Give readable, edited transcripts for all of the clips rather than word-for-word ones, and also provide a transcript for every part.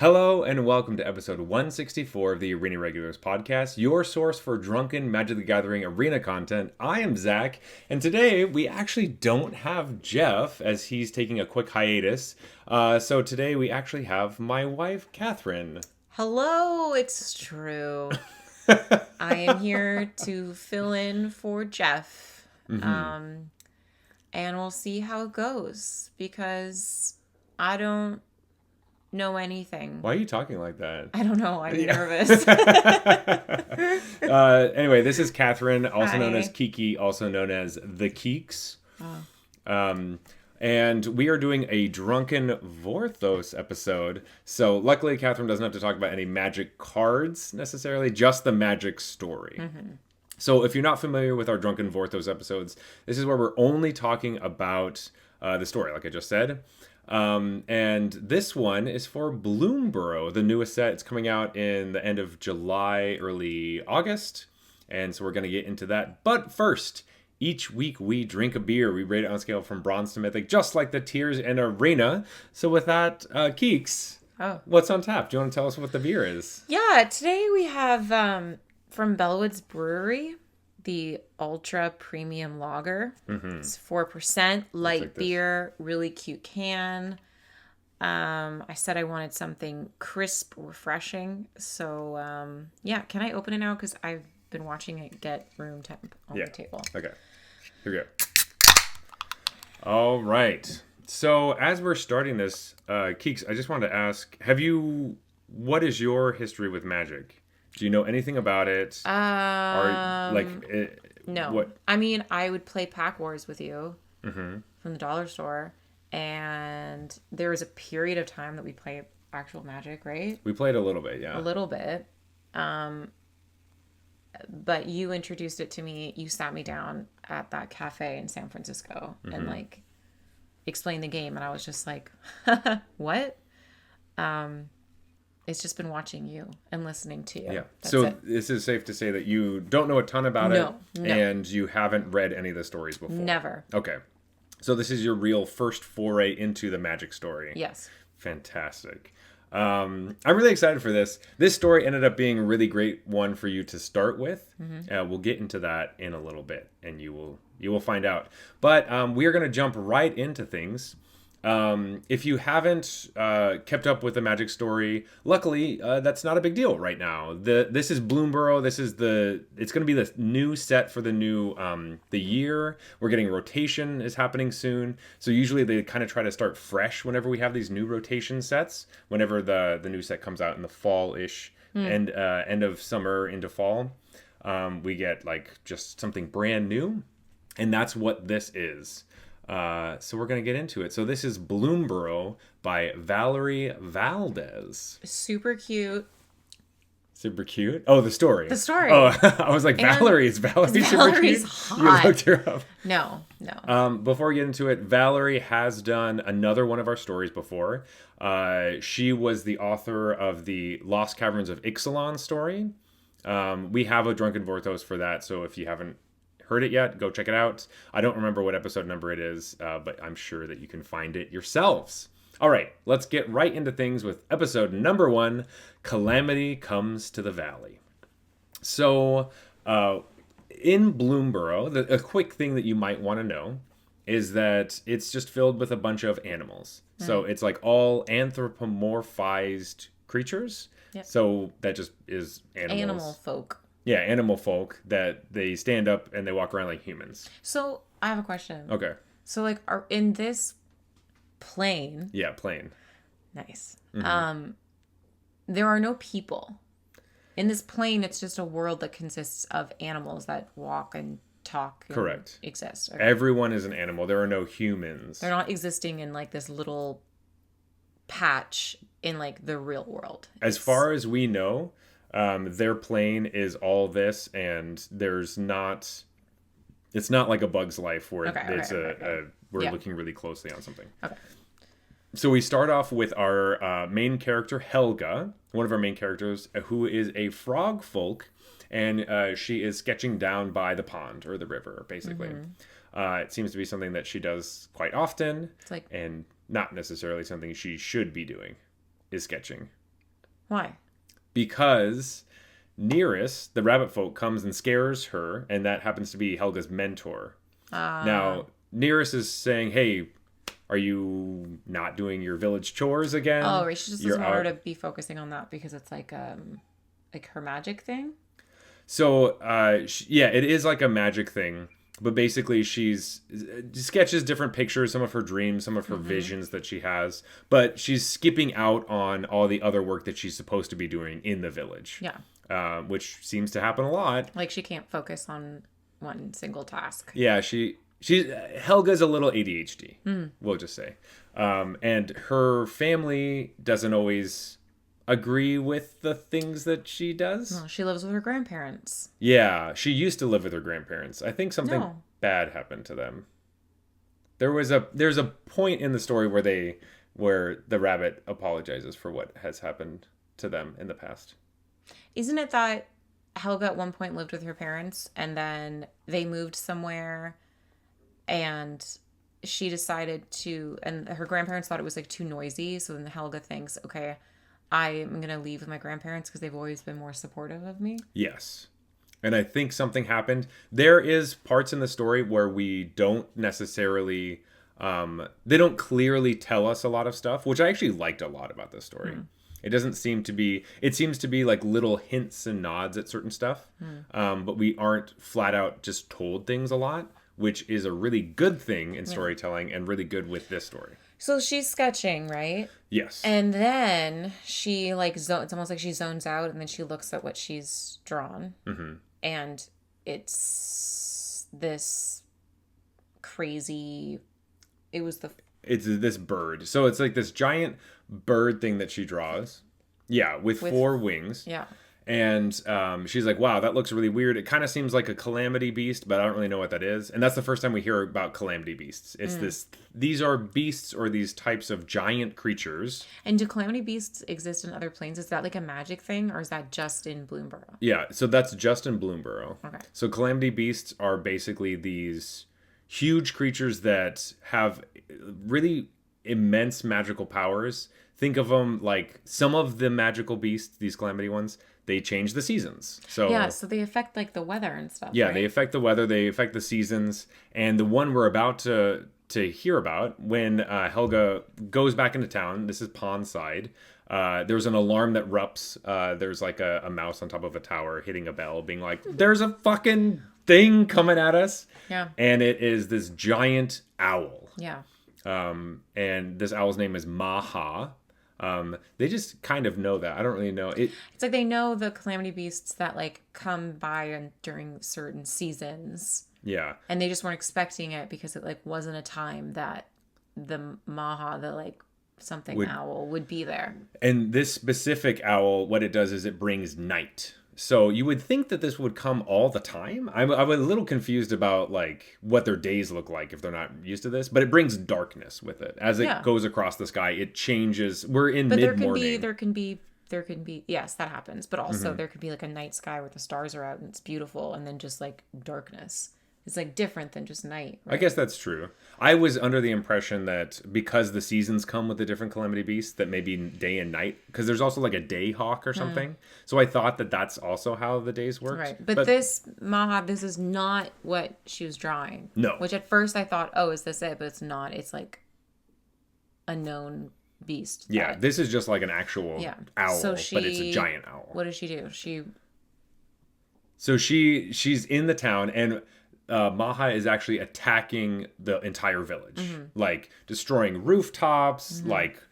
Hello and welcome to episode 164 of the Arena Regulars podcast, your source for drunken Magic the Gathering arena content. I am Zach, and today we actually don't have Jeff as he's taking a quick hiatus. So today we actually have my wife, Katherine. Hello, it's true. I am here to fill in for Jeff. And we'll see how it goes because I don't know anything. Why are you talking like that? I don't know. I'm nervous. Anyway, this is Katherine, also known as Hi. Kiki, also known as the Keeks. And we are doing a Drunken Vorthos episode. So luckily, Katherine doesn't have to talk about any magic cards necessarily, just the magic story. So if you're not familiar with our Drunken Vorthos episodes, this is where we're only talking about the story, like I just said. And this one is for Bloomburrow, the newest set. It's coming out in the end of July, early August. And so we're going to get into that. But first, each week we drink a beer. We rate it on a scale from bronze to mythic, just like the tiers in Arena. So with that, Keeks, what's on tap? Do you want to tell us what the beer is? Yeah, today we have from Bellwood's Brewery, the Ultra Premium Lager. It's 4%, light like this. beer, really cute can. I said I wanted something crisp, refreshing. So, yeah, can I open it now? Because I've been watching it get room temp on the table. Okay. Here we go. All right. So as we're starting this, Keeks, I just wanted to ask, what is your history with magic? Do you know anything about it? No. What? I mean, I would play Pack Wars with you from the dollar store. And there was a period of time that we played actual Magic, right? We played a little bit, yeah. A little bit. But you introduced it to me. You sat me down at that cafe in San Francisco and like explained the game. And I was just like, what? It's just been watching you and listening to you. Yeah. That's So it. this is safe to say that you don't know a ton about No. it, and you haven't read any of the stories before. Never. Okay. So this is your real first foray into the magic story. Yes. Fantastic. I'm really excited for this. This story ended up being a really great one for you to start with. We'll get into that in a little bit, and you will find out. But we are going to jump right into things. If you haven't kept up with the magic story, luckily that's not a big deal right now. This is Bloomburrow. It's going to be the new set for the new the year. We're getting rotation is happening soon. So usually they kind of try to start fresh whenever we have these new rotation sets. Whenever the new set comes out in the fall-ish end of summer into fall, we get like just something brand new, and that's what this is. So we're going to get into it. So this is Bloomburrow by Valerie Valdez. Super cute. Super cute. Oh, the story. The story. Oh, I was like, Valerie. Is Valerie super cute? Hot. You looked her up. No. Before we get into it, Valerie has done another one of our stories before. She was the author of the Lost Caverns of Ixalan story. We have a Drunken Vorthos for that, so if you haven't heard it yet, go check it out. I don't remember what episode number it is, but I'm sure that you can find it yourselves. All right, let's get right into things with episode number 1, Calamity Comes to the Valley. So, in Bloomburrow, a quick thing that you might want to know is that it's just filled with a bunch of animals. So it's like all anthropomorphized creatures. Yep. So that just is animals. Animal folk. Yeah, animal folk that they stand up and they walk around like humans. So I have a question. Okay. So like, are in this plane? Yeah, plain. Nice. There are no people. In this plane, it's just a world that consists of animals that walk and talk. And Correct. Exist. Okay. Everyone is an animal. There are no humans. They're not existing in like this little patch in like the real world. As far as we know, their plane is all this, and it's not like A Bug's Life where we're looking really closely on something. Okay. So we start off with our main character, Helga, one of our main characters, who is a frog folk, and she is sketching down by the pond or the river, basically. It seems to be something that she does quite often, It's like, and not necessarily something she should be doing, is sketching. Why? Because Nearest, the rabbit folk, comes and scares her, and that happens to be Helga's mentor. Now, Nearest is saying, hey, are you not doing your village chores again? Oh, right. She just doesn't want her to be focusing on that because it's like her magic thing. So, yeah, it is like a magic thing. But basically, she's sketches different pictures, some of her dreams, some of her visions that she has. But she's skipping out on all the other work that she's supposed to be doing in the village. Yeah. Which seems to happen a lot. Like she can't focus on one single task. Yeah, she's Helga's a little ADHD, we'll just say. And her family doesn't always agree with the things that she does. No, she lives with her grandparents. Yeah, she used to live with her grandparents. I think something bad happened to them. There's a point in the story where the rabbit apologizes for what has happened to them in the past. Isn't it that Helga at one point lived with her parents and then they moved somewhere and she decided to, and her grandparents thought it was like too noisy. So then Helga thinks, okay, I'm going to leave with my grandparents because they've always been more supportive of me. Yes. And I think something happened. There is parts in the story where we don't necessarily, they don't clearly tell us a lot of stuff, which I actually liked a lot about this story. It seems to be like little hints and nods at certain stuff. But we aren't flat out just told things a lot, which is a really good thing in storytelling and really good with this story. So she's sketching, right? Yes. And then she it's almost like she zones out and then she looks at what she's drawn. And it's this crazy, it's this bird. So it's like this giant bird thing that she draws. Yeah, with 4 wings. Yeah. And she's like, wow, that looks really weird. It kind of seems like a calamity beast, but I don't really know what that is. And that's the first time we hear about calamity beasts. It's these are beasts or these types of giant creatures. And do calamity beasts exist in other planes? Is that like a magic thing or is that just in Bloomburrow? Yeah, so that's just in Bloomburrow. Okay. So calamity beasts are basically these huge creatures that have really immense magical powers. Think of them like some of the magical beasts, these calamity ones, they change the seasons. So yeah, so they affect like the weather and stuff. Yeah, right? They affect the weather, they affect the seasons, and the one we're about to hear about when Helga goes back into town. This is Pondside. There's an alarm that erupts. There's like a mouse on top of a tower hitting a bell, being like, "There's a fucking thing coming at us." Yeah, and it is this giant owl. Yeah. And this owl's name is Maha. They just kind of know that. I don't really know. It's like they know the calamity beasts that like come by during certain seasons. Yeah. And they just weren't expecting it because it like wasn't a time that the Maha, the like something owl would be there. And this specific owl, what it does is it brings night. So you would think that this would come all the time. I'm a little confused about like what their days look like if they're not used to this, but it brings darkness with it. As it goes across the sky, it changes. We're in mid-morning. There can be, yes, that happens. But also there could be like a night sky where the stars are out and it's beautiful and then just like darkness. It's like different than just night. Right? I guess that's true. I was under the impression that because the seasons come with the different calamity beasts, that maybe day and night, because there's also like a day hawk or something. So I thought that that's also how the days work. Right. But this Maha, this is not what she was drawing. No. Which at first I thought, oh, is this it? But it's not. It's like a known beast. Yeah. This is just like an actual owl, but it's a giant owl. What does she do? She's in the town and Maha is actually attacking the entire village, like destroying rooftops, like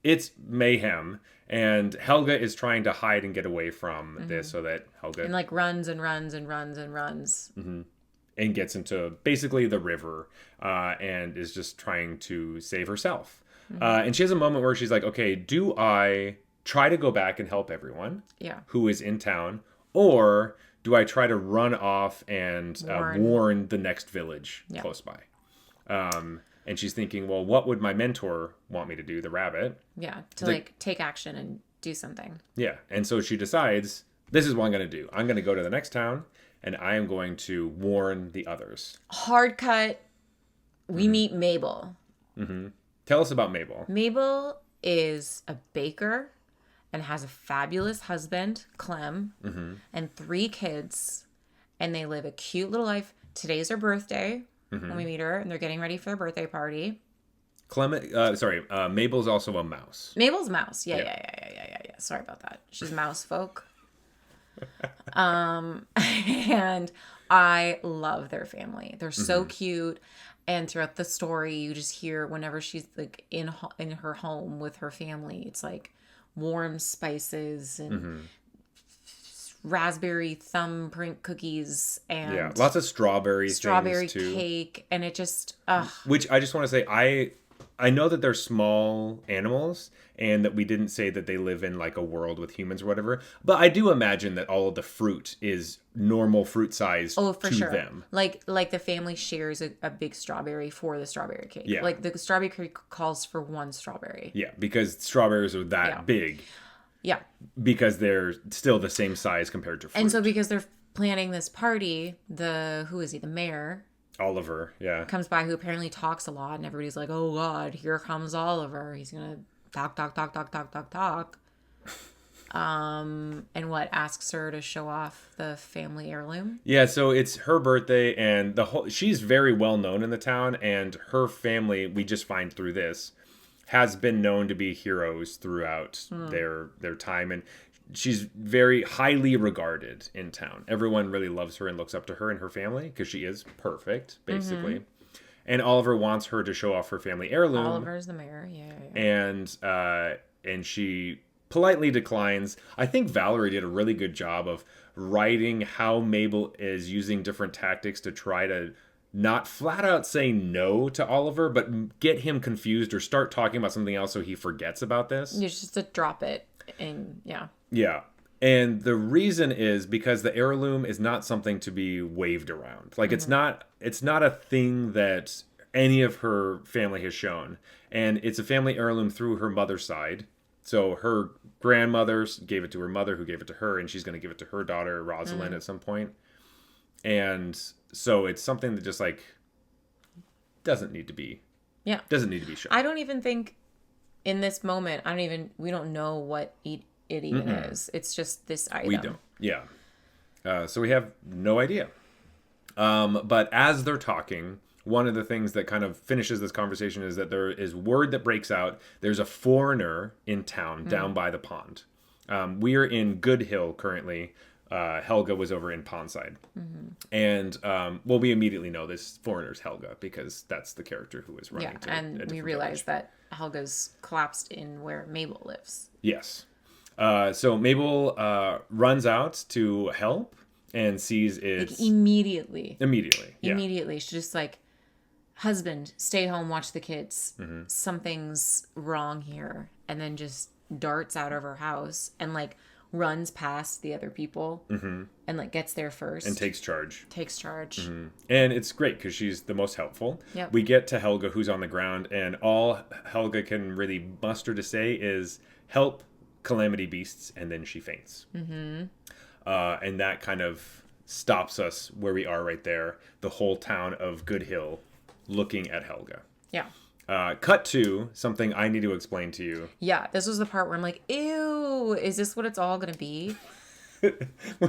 it's mayhem. And Helga is trying to hide and get away from this so that Helga... And like runs and runs and runs and runs. And gets into basically the river and is just trying to save herself. And she has a moment where she's like, okay, do I try to go back and help everyone who is in town, or do I try to run off and warn the next village close by? And she's thinking, well, what would my mentor want me to do, the rabbit? Yeah, to take action and do something. Yeah, and so she decides, this is what I'm going to do. I'm going to go to the next town, and I am going to warn the others. Hard cut, we meet Mabel. Tell us about Mabel. Mabel is a baker, and has a fabulous husband, Clem, and 3 kids. And they live a cute little life. Today's her birthday when we meet her, and they're getting ready for their birthday party. Mabel's also a mouse. Mabel's mouse. Yeah. Sorry about that. She's mouse folk. And I love their family. They're so cute. And throughout the story, you just hear whenever she's like in her home with her family, it's like warm spices and raspberry thumbprint cookies and lots of strawberry cake, and it just which I just want to say, I know that they're small animals and that we didn't say that they live in like a world with humans or whatever, but I do imagine that all of the fruit is normal fruit size to them. Like the family shares a big strawberry for the strawberry cake. Yeah. Like the strawberry cake calls for 1 strawberry. Yeah, because strawberries are that big. Yeah. Because they're still the same size compared to fruit. And so because they're planning this party, who is he? The mayor. Oliver, yeah. Comes by, who apparently talks a lot, and everybody's like, oh God, here comes Oliver. He's gonna talk. And asks her to show off the family heirloom. Yeah, so it's her birthday, and she's very well known in the town, and her family, we just find through this, has been known to be heroes throughout their time, and she's very highly regarded in town. Everyone really loves her and looks up to her and her family because she is perfect, basically. And Oliver wants her to show off her family heirloom. Oliver's the mayor, yeah. And she politely declines. I think Valerie did a really good job of writing how Mabel is using different tactics to try to not flat out say no to Oliver, but get him confused or start talking about something else so he forgets about this. You just to drop it, and yeah. Yeah. And the reason is because the heirloom is not something to be waved around. Like it's not a thing that any of her family has shown. And it's a family heirloom through her mother's side. So her grandmother gave it to her mother, who gave it to her, and she's going to give it to her daughter, Rosalind, at some point. And so it's something that just like doesn't need to be shown. I don't even think in this moment, we don't know what it even is. It's just this item. We don't. Yeah. So we have no idea. But as they're talking, one of the things that kind of finishes this conversation is that there is word that breaks out. There's a foreigner in town down by the pond. We are in Good Hill currently. Helga was over in Pondside. And, we immediately know this foreigner's Helga because that's the character who is running to and we realize that Helga's collapsed in where Mabel lives. Yes. So Mabel runs out to help and sees it immediately. Immediately. She's just like, husband, stay home, watch the kids. Something's wrong here. And then just darts out of her house and like runs past the other people and like gets there first. And takes charge. And it's great because she's the most helpful. Yep. We get to Helga, who's on the ground, and all Helga can really muster to say is help Calamity Beasts, and then she faints. And that kind of stops us where we are right there. The whole town of Good Hill looking at Helga. Yeah. Cut to something I need to explain to you. Yeah, this was the part where I'm like, ew, is this what it's all going to be?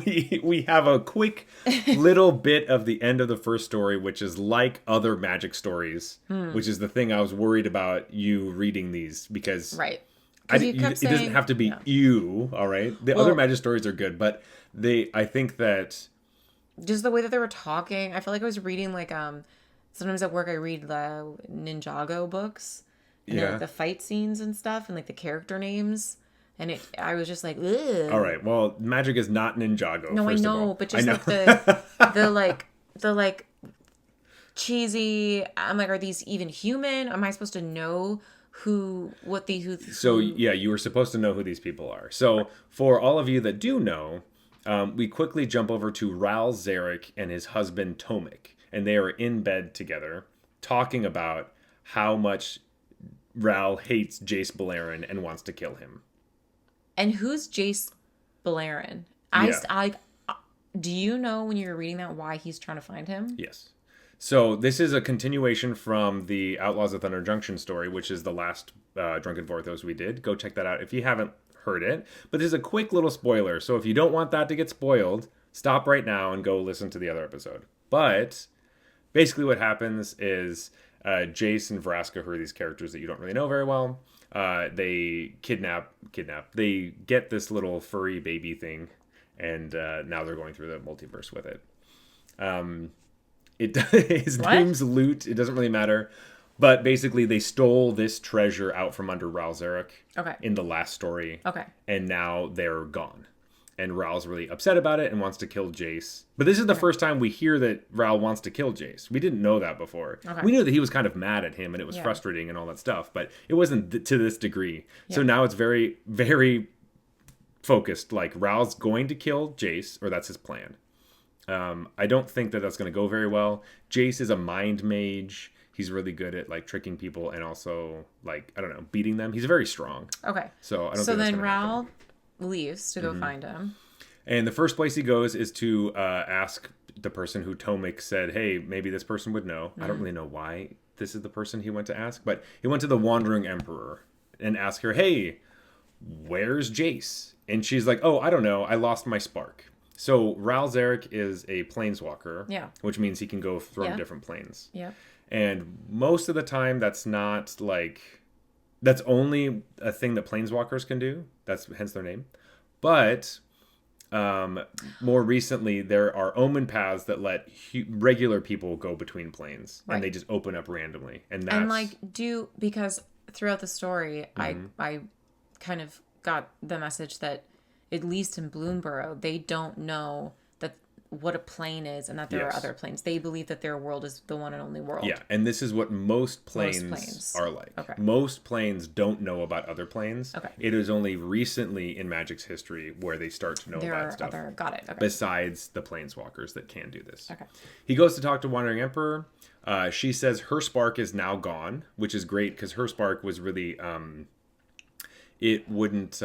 we have a quick little bit of the end of the first story, which is like other magic stories, which is the thing I was worried about you reading these because... Right. It doesn't have to be you, all right? The other magic stories are good, but I think that... Just the way that they were talking, I feel like I was reading like... Sometimes at work I read the Ninjago books. And then, like, the fight scenes and stuff and like the character names. And I was just like, ugh. All right, well, magic is not Ninjago. No, first I know, of all. but just like the cheesy... I'm like, are these even human? Am I supposed to know who... So, yeah, you were supposed to know who these people are. So, for all of you that do know, we quickly jump over to Ral Zarek and his husband, Tomik. And they are in bed together talking about how much Ral hates Jace Beleren and wants to kill him. And who's Jace Beleren? Do you know when you were reading that why he's trying to find him? Yes. So this is a continuation from the Outlaws of Thunder Junction story, which is the last Drunken Vorthos we did. Go check that out if you haven't heard it. But there's a quick little spoiler. So if you don't want that to get spoiled, stop right now and go listen to the other episode. But basically what happens is Jace and Vraska, who are these characters that you don't really know very well, they they get this little furry baby thing, and now they're going through the multiverse with it. His name's Loot. It doesn't really matter. But basically, they stole this treasure out from under Ral Zarek in the last story. Okay. And now they're gone. And Ral's really upset about it and wants to kill Jace. But this is the first time we hear that Ral wants to kill Jace. We didn't know that before. Okay. We knew that he was kind of mad at him and it was frustrating and all that stuff. But it wasn't to this degree. Yeah. So now it's very, very focused. Like, Ral's going to kill Jace, or that's his plan. I don't think that that's going to go very well. Jace is a mind mage. He's really good at like tricking people and also like, I don't know, beating them. He's very strong. Okay. So I don't. So then Ral leaves to go find him. And the first place he goes is to ask the person who Tomik said, "Hey, maybe this person would know." I don't really know why this is the person he went to ask, but he went to the Wandering Emperor and asked her, "Hey, where's Jace?" And she's like, "Oh, I don't know. I lost my spark." So Ral Zarek is a planeswalker, which means he can go from different planes. Yeah. And most of the time, that's only a thing that planeswalkers can do. That's hence their name. But more recently, there are omen paths that let regular people go between planes, and they just open up randomly. And because throughout the story, I kind of got the message that at least in Bloomburrow, they don't know what a plane is and that there are other planes. They believe that their world is the one and only world. Yeah, and this is what most planes are like. Okay. Most planes don't know about other planes. Okay. It is only recently in Magic's history where they start to know about stuff. Got it. Okay. Besides the planeswalkers that can do this. Okay. He goes to talk to Wandering Emperor. She says her spark is now gone, which is great because her spark was really it wouldn't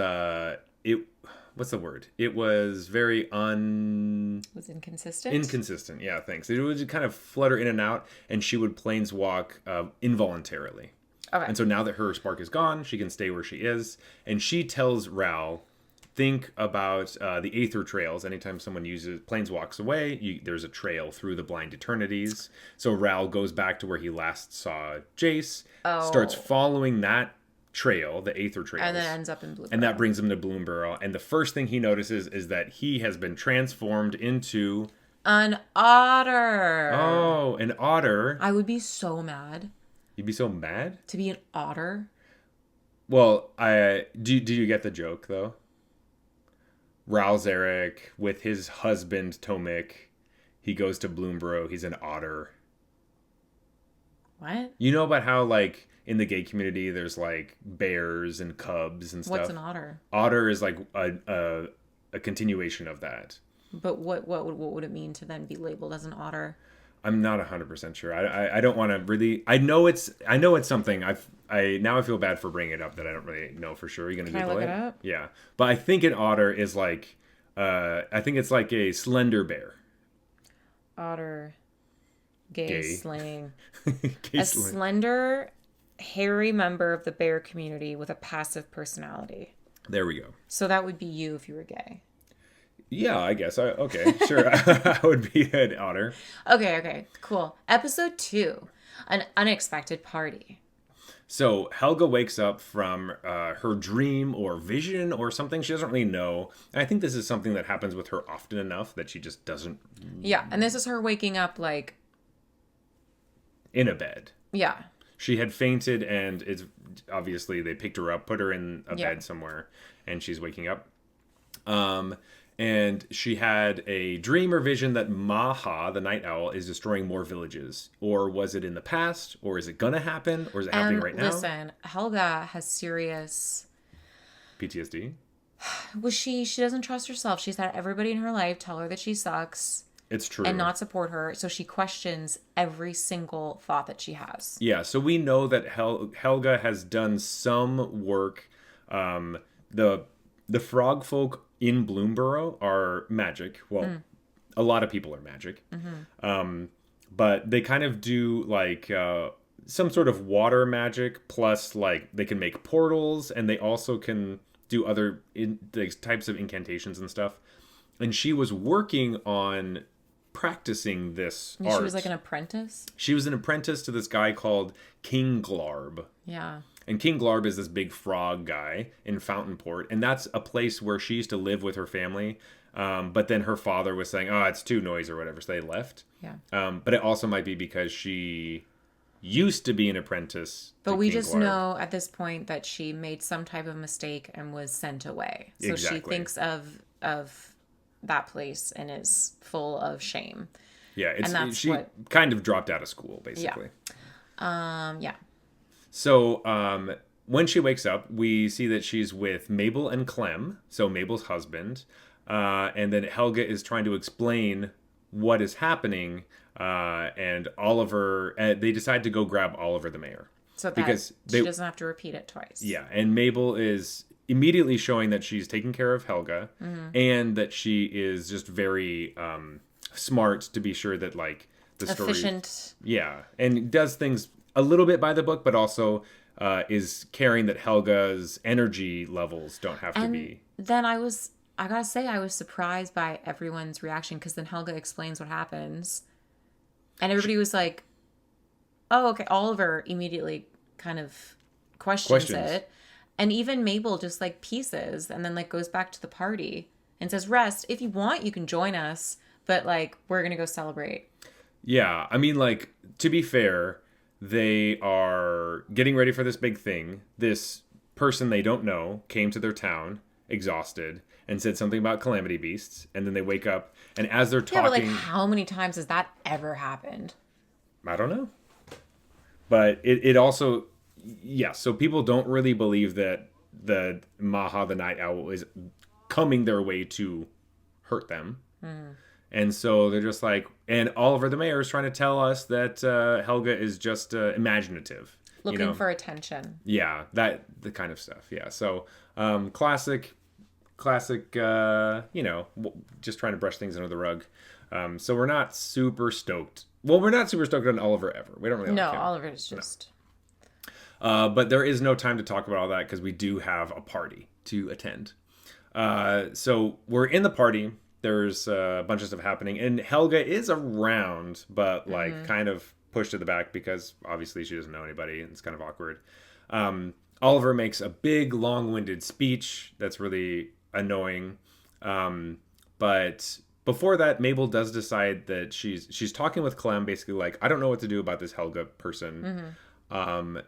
what's the word? It was very was inconsistent? Inconsistent, yeah, thanks. It would kind of flutter in and out, and she would planeswalk involuntarily. Okay. And so now that her spark is gone, she can stay where she is. And she tells Ral, think about the Aether Trails. Anytime someone planeswalks away, there's a trail through the Blind Eternities. So Ral goes back to where he last saw Jace, starts following that trail, the Aether Trails, and then ends up in Bloomburrow. And that brings him to Bloomburrow. And the first thing he notices is that he has been transformed into an otter. Oh, an otter. I would be so mad. You'd be so mad? To be an otter? Well, do you get the joke though? Ral Zarek with his husband Tomik, he goes to Bloomburrow, he's an otter. What? You know about how like in the gay community, there's like bears and cubs and stuff. What's an otter? Otter is like a continuation of that. But what would it mean to then be labeled as an otter? I'm not 100% sure. I don't want to really. I know it's something. I feel bad for bringing it up that I don't really know for sure. Are you gonna Google it? Can I look it up? Yeah, but I think an otter is like I think it's like a slender bear. Otter, gay. Slang. Gay slang. Slender, hairy member of the bear community with a passive personality. There we go. So that would be you if you were gay. Yeah, I guess. Okay, sure. I would be an otter. Okay, cool. Episode 2, an unexpected party. So Helga wakes up from her dream or vision or something. She doesn't really know. And I think this is something that happens with her often enough that she just doesn't. Yeah, and this is her waking up like in a bed. Yeah. She had fainted, and it's obviously they picked her up, put her in a bed somewhere, and she's waking up. And she had a dream or vision that Maha, the night owl, is destroying more villages. Or was it in the past? Or is it gonna happen? Or is it happening right now? Listen, Helga has serious PTSD. She doesn't trust herself. She's had everybody in her life tell her that she sucks. It's true. And not support her. So she questions every single thought that she has. Yeah, so we know that Helga has done some work. The frog folk in Bloomburrow are magic. Well, a lot of people are magic. Mm-hmm. But they kind of do like some sort of water magic. Plus, like, they can make portals. And they also can do other types of incantations and stuff. And she was working on practicing this art. She was like an apprentice? She was an apprentice to this guy called King Glarb. Yeah. And King Glarb is this big frog guy in Fountainport. And that's a place where she used to live with her family. But then her father was saying, oh, it's too noisy or whatever. So they left. Yeah. But it also might be because she used to be an apprentice. But we King just Glarb. know at this point that she made some type of mistake and was sent away. So Exactly. she thinks of that place and is full of shame. Yeah, And that's she kind of dropped out of school, basically. Yeah. So when she wakes up, we see that she's with Mabel and Clem, so Mabel's husband. And then Helga is trying to explain what is happening. And Oliver, they decide to go grab Oliver the mayor. So that she doesn't have to repeat it twice. Yeah, and Mabel is immediately showing that she's taking care of Helga and that she is just very smart to be sure that like the story efficient. Yeah, and does things a little bit by the book, but also is caring that Helga's energy levels don't have to be. Then I gotta say, I was surprised by everyone's reaction because then Helga explains what happens, and everybody was like, "Oh, okay." Oliver immediately kind of questions it. And even Mabel just like pieces and then like goes back to the party and says, "Rest. If you want, you can join us, but like we're going to go celebrate." Yeah, I mean, like, to be fair, they are getting ready for this big thing. This person they don't know came to their town exhausted and said something about calamity beasts, and then they wake up and as they're talking, but like how many times has that ever happened? I don't know. But it also, yeah, so people don't really believe that the Maha, the Night Owl, is coming their way to hurt them. And so they're just like, and Oliver the mayor is trying to tell us that Helga is just imaginative. Looking for attention. Yeah, the kind of stuff. Yeah, so classic, just trying to brush things under the rug. So we're not super stoked. Well, we're not super stoked on Oliver ever. We don't really like him. Oliver is just... But there is no time to talk about all that because we do have a party to attend. So we're in the party. There's a bunch of stuff happening. And Helga is around, but like kind of pushed to the back because obviously she doesn't know anybody. And it's kind of awkward. Oliver makes a big, long-winded speech that's really annoying. But before that, Mabel does decide that she's talking with Clem, basically like, I don't know what to do about this Helga person.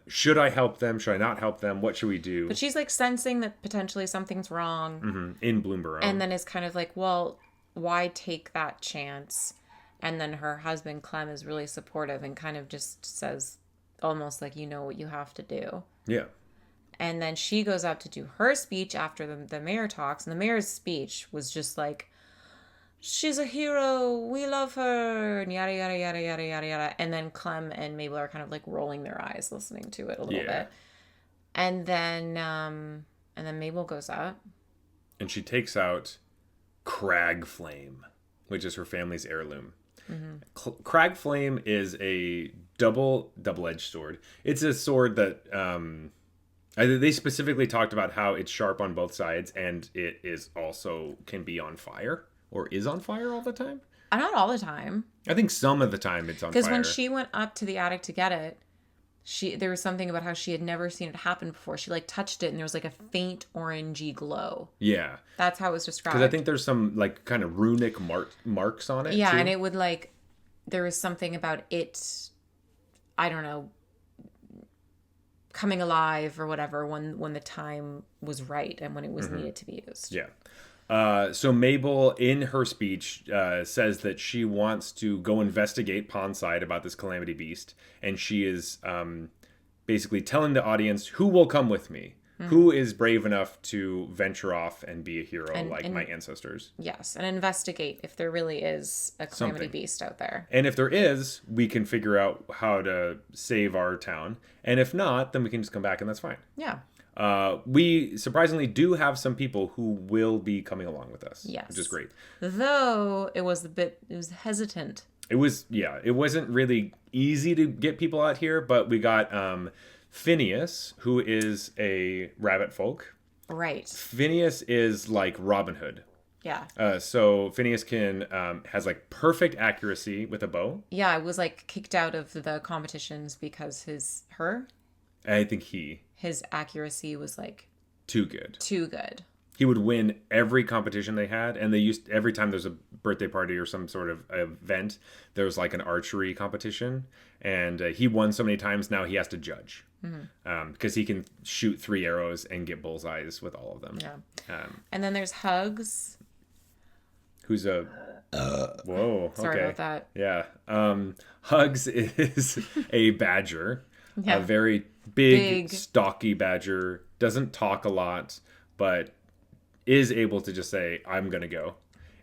Should I help them? Should I not help them? What should we do? But she's like sensing that potentially something's wrong. In Bloomburrow. And then is kind of like, well, why take that chance? And then her husband, Clem, is really supportive and kind of just says almost like, you know what you have to do. Yeah. And then she goes up to do her speech after the mayor talks. And the mayor's speech was just like, she's a hero, we love her, and yada, yada, yada, yada, yada, yada. And then Clem and Mabel are kind of like rolling their eyes listening to it a little bit. And then Mabel goes up. And she takes out Crag Flame, which is her family's heirloom. Crag Flame is a double-edged sword. It's a sword that... they specifically talked about how it's sharp on both sides, and it is also can be on fire. Or is on fire all the time? Not all the time. I think some of the time it's on fire. Because when she went up to the attic to get it, there was something about how she had never seen it happen before. She like touched it and there was like a faint orangey glow. Yeah. That's how it was described. Because I think there's some like kind of runic marks on it. Yeah, too. And it would like, there was something about it, I don't know, coming alive or whatever when the time was right and when it was needed to be used. Yeah. So Mabel, in her speech, says that she wants to go investigate Pondside about this calamity beast, and she is basically telling the audience who will come with me, who is brave enough to venture off and be a hero like my ancestors. Yes, and investigate if there really is a calamity beast out there. And if there is, we can figure out how to save our town, and if not, then we can just come back and that's fine. Yeah. We surprisingly do have some people who will be coming along with us. Yes. Which is great. Though it was hesitant. It wasn't really easy to get people out here, but we got Phineas, who is a rabbit folk. Right. Phineas is like Robin Hood. Yeah. So Phineas can has like perfect accuracy with a bow. Yeah, I was like kicked out of the competitions because I think his accuracy was like too good. too good. He would win every competition they had, and every time there's a birthday party or some sort of event, there was like an archery competition, and he won so many times now he has to judge because he can shoot 3 arrows and get bullseyes with all of them. Yeah. And then there's Hugs. Who's a whoa? Sorry okay. about that. Yeah. Hugs is a badger, Yeah. a very big, stocky badger. Doesn't talk a lot, but is able to just say, I'm going to go.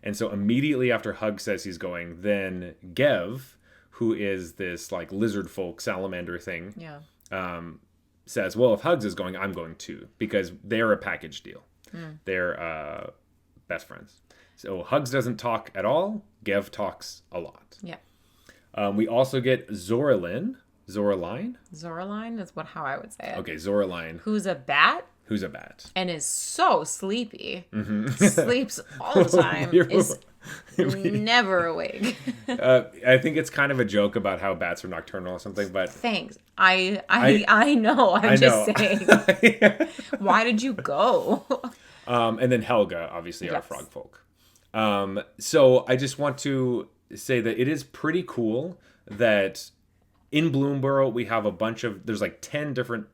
And so immediately after Hug says he's going, then Gev, who is this like lizard folk salamander thing, says, well, if Hugs is going, I'm going too, because they're a package deal. They're best friends. So Hugs doesn't talk at all. Gev talks a lot. Yeah. We also get Zoraline. Zoraline is how I would say it. Okay, Zoraline. Who's a bat? Who's a bat. And is so sleepy. Sleeps all the time. Is never awake. I think it's kind of a joke about how bats are nocturnal or something, but... Thanks. I know. I'm just saying. Why did you go? And then Helga, obviously, our frog folk. So I just want to say that it is pretty cool that in Bloomburrow we have there's like 10 different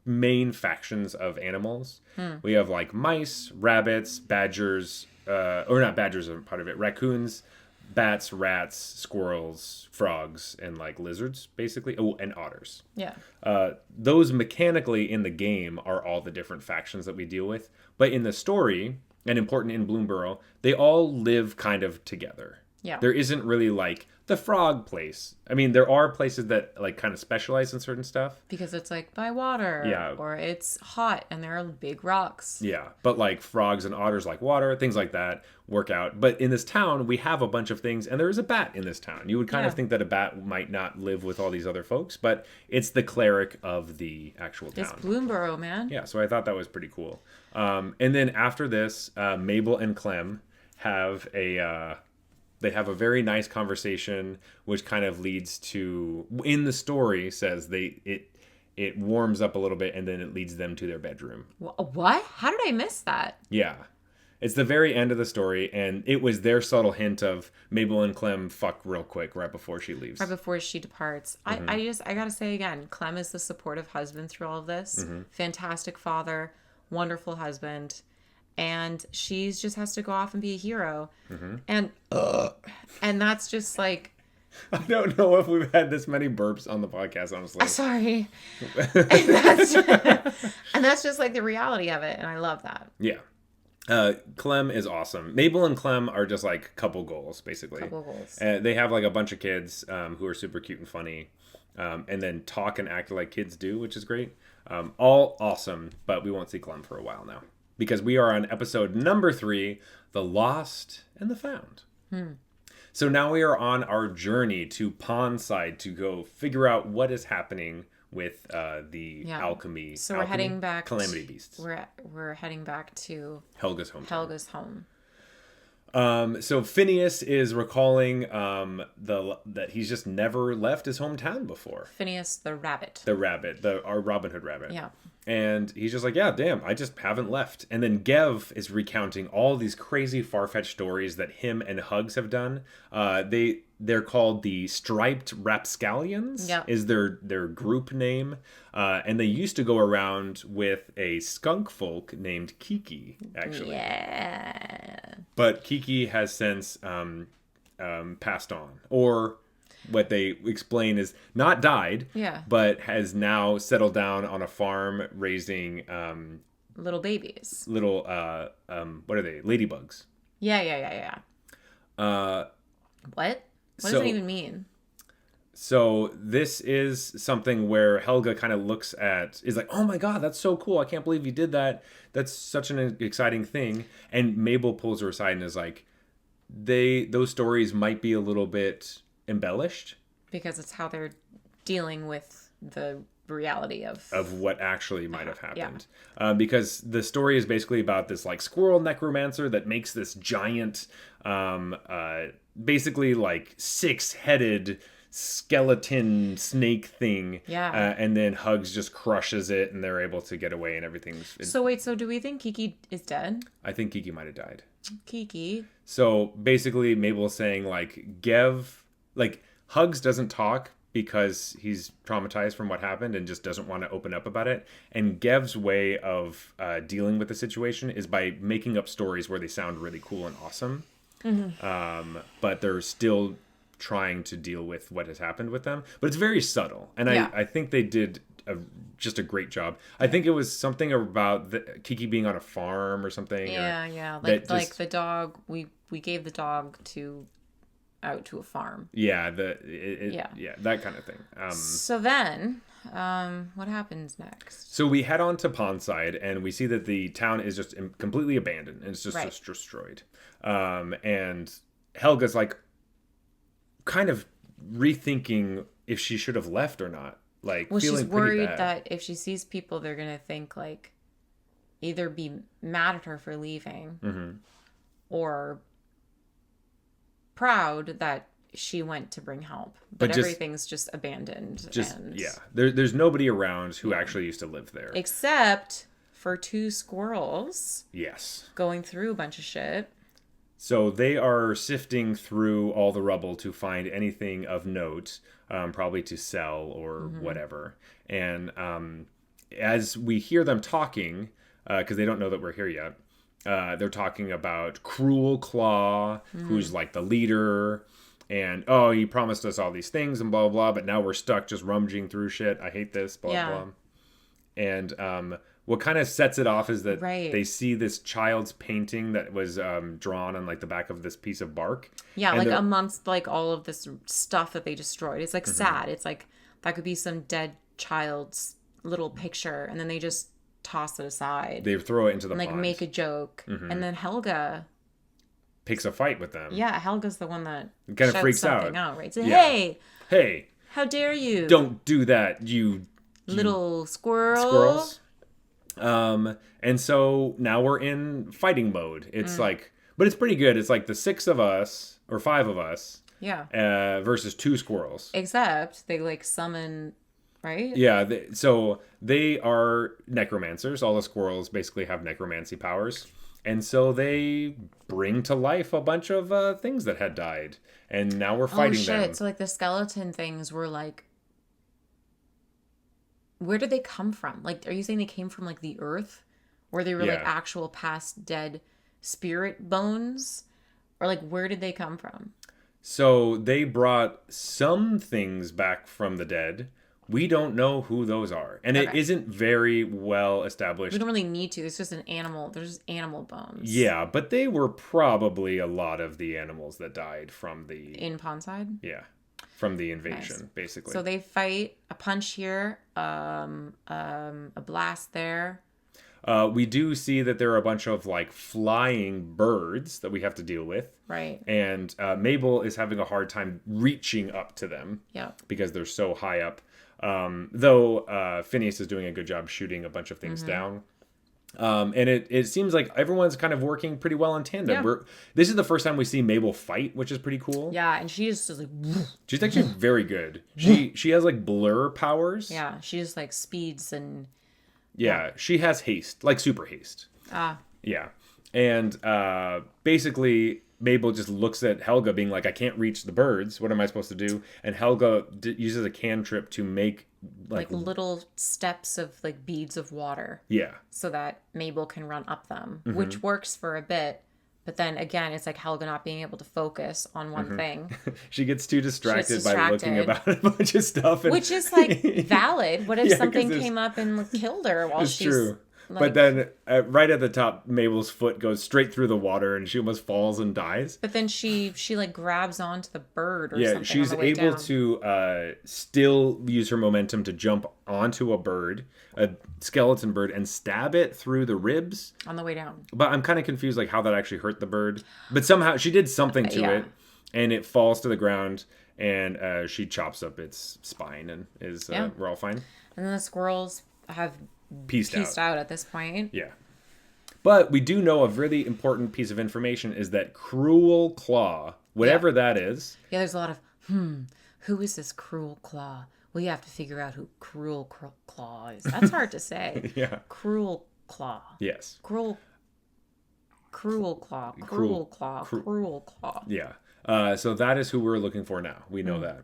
main factions of animals. We have like mice, rabbits, badgers, or not badgers are part of it, raccoons, bats, rats, squirrels, frogs, and like lizards, basically. Oh, and otters. Yeah. Those mechanically in the game are all the different factions that we deal with. But in the story, and important in Bloomburrow, they all live kind of together. Yeah. There isn't really like the frog place. I mean, there are places that like kind of specialize in certain stuff. Because it's like by water. Yeah. Or it's hot and there are big rocks. Yeah. But like frogs and otters like water, things like that work out. But in this town, we have a bunch of things. And there is a bat in this town. You would kind of think that a bat might not live with all these other folks. But it's the cleric of the actual town. It's Bloomburrow, man. Yeah. So I thought that was pretty cool. And then after this, Mabel and Clem have they have a very nice conversation, which kind of leads to, in the story, says it warms up a little bit, and then it leads them to their bedroom. What? How did I miss that? Yeah. It's the very end of the story, and it was their subtle hint of Mabel and Clem fuck real quick right before she leaves. Right before she departs. Mm-hmm. I gotta say again, Clem is the supportive husband through all of this. Mm-hmm. Fantastic father, wonderful husband. And she just has to go off and be a hero. Mm-hmm. And that's just like... I don't know if we've had this many burps on the podcast, honestly. Sorry. and that's just like the reality of it. And I love that. Yeah. Clem is awesome. Mabel and Clem are just like couple goals, basically. Couple goals. They have like a bunch of kids who are super cute and funny. And then talk and act like kids do, which is great. All awesome. But we won't see Clem for a while now. Because we are on episode number 3, The Lost and the Found. So now we are on our journey to Pondside to go figure out what is happening with the alchemy. So we're heading back. Calamity Beasts. We're heading back to Helga's hometown. Helga's home. So Phineas is recalling that he's just never left his hometown before. Phineas the rabbit. Our Robin Hood rabbit. Yeah. And he's just like, yeah, damn, I just haven't left. And then Gev is recounting all these crazy far-fetched stories that him and Hugs have done. They're called the Striped Rapscallions. Yeah. Is their group name. And they used to go around with a skunk folk named Kiki, actually. Yeah. But Kiki has since passed on. Or what they explain is not died, but has now settled down on a farm raising little babies. Little, what are they? Ladybugs. Yeah. What? What does it even mean? So this is something where Helga kind of is like, oh my God, that's so cool. I can't believe you did that. That's such an exciting thing. And Mabel pulls her aside and is like, those stories might be a little bit embellished. Because it's how they're dealing with the reality of what actually might have Yeah. happened. Because the story is basically about this like squirrel necromancer that makes this giant, basically like 6-headed skeleton snake thing. Yeah. And then Hugs just crushes it and they're able to get away and everything's. So wait, so do we think Kiki is dead? I think Kiki might have died. Kiki. So basically Mabel's saying like Hugs doesn't talk because he's traumatized from what happened and just doesn't want to open up about it. And Gev's way of dealing with the situation is by making up stories where they sound really cool and awesome. But they're still trying to deal with what has happened with them. But it's very subtle. And I think they did just a great job. I think it was something about Kiki being on a farm or something. Yeah. Like the dog, we gave the dog out to a farm. Yeah, that kind of thing. So then, what happens next? So we head on to Pondside, and we see that the town is just completely abandoned, and it's just destroyed. And Helga's like, kind of rethinking if she should have left or not. Like, well, feeling she's worried bad. that if she sees people, they're gonna think like, either be mad at her for leaving, or proud that she went to bring help, but everything's just abandoned. There's nobody around who actually used to live there, except for 2 squirrels. Yes, going through a bunch of shit. So they are sifting through all the rubble to find anything of note, probably to sell or whatever. And as we hear them talking, because they don't know that we're here yet, they're talking about Cruel Claw, who's like the leader, and he promised us all these things and blah, blah, blah, but now we're stuck just rummaging through shit. I hate this, blah, blah. And what kind of sets it off is that they see this child's painting that was drawn on like the back of this piece of bark. Yeah, like amongst like all of this stuff that they destroyed. It's like sad. It's like that could be some dead child's little picture, and then they just toss it aside. They throw it into the pond. Like make a joke. And then Helga picks a fight with them. Yeah, Helga's the one that kind of freaks out. Right? So, hey, how dare you? Don't do that, you little squirrels. And so now we're in fighting mode. It's like, but it's pretty good. It's like the 6 of us or 5 of us. Yeah. Versus 2 squirrels. Except they like summon, right? Yeah. So they are necromancers. All the squirrels basically have necromancy powers. And so they bring to life a bunch of things that had died. And now we're fighting them. So like the skeleton things were like, where did they come from? Like, are you saying they came from like the earth? Or they were like actual past dead spirit bones? Or like, where did they come from? So they brought some things back from the dead. We don't know who those are. And it isn't very well established. We don't really need to. It's just an animal. There's just animal bones. Yeah, but they were probably a lot of the animals that died from the... In Pondside? Yeah. From the invasion, basically. So they fight a punch here, a blast there. We do see that there are a bunch of like flying birds that we have to deal with. Right. And Mabel is having a hard time reaching up to them. Yeah. Because they're so high up. Though Phineas is doing a good job shooting a bunch of things down. And it seems like everyone's kind of working pretty well in tandem. Yeah. This is the first time we see Mabel fight, which is pretty cool. Yeah, and she just is like... She's actually very good. She has like blur powers. Yeah, she just like speeds and... Yeah, she has haste, like super haste. Yeah. And basically, Mabel just looks at Helga being like, I can't reach the birds. What am I supposed to do? And Helga uses a cantrip to make... Like little steps of like beads of water. Yeah. So that Mabel can run up them, which works for a bit. But then again, it's like Helga not being able to focus on one thing. She gets too distracted by looking about a bunch of stuff. And... Which is like valid. What if something came up and killed her while she's... True. Like, but then right at the top, Mabel's foot goes straight through the water and she almost falls and dies. But then she like grabs onto the bird or something. Yeah, she's able to still use her momentum to jump onto a skeleton bird, and stab it through the ribs. On the way down. But I'm kind of confused like how that actually hurt the bird. But somehow she did something to it, and it falls to the ground. and she chops up its spine and is we're all fine. And then the squirrels have Pieced out at this point. Yeah. But we do know a really important piece of information is that Cruel Claw, whatever that is. Yeah, there's a lot of, who is this Cruel Claw? We have to figure out who Cruel Claw is. That's hard to say. Yeah. Cruel Claw. Yes. Cruel Claw. Yeah. So that is who we're looking for now. We know that.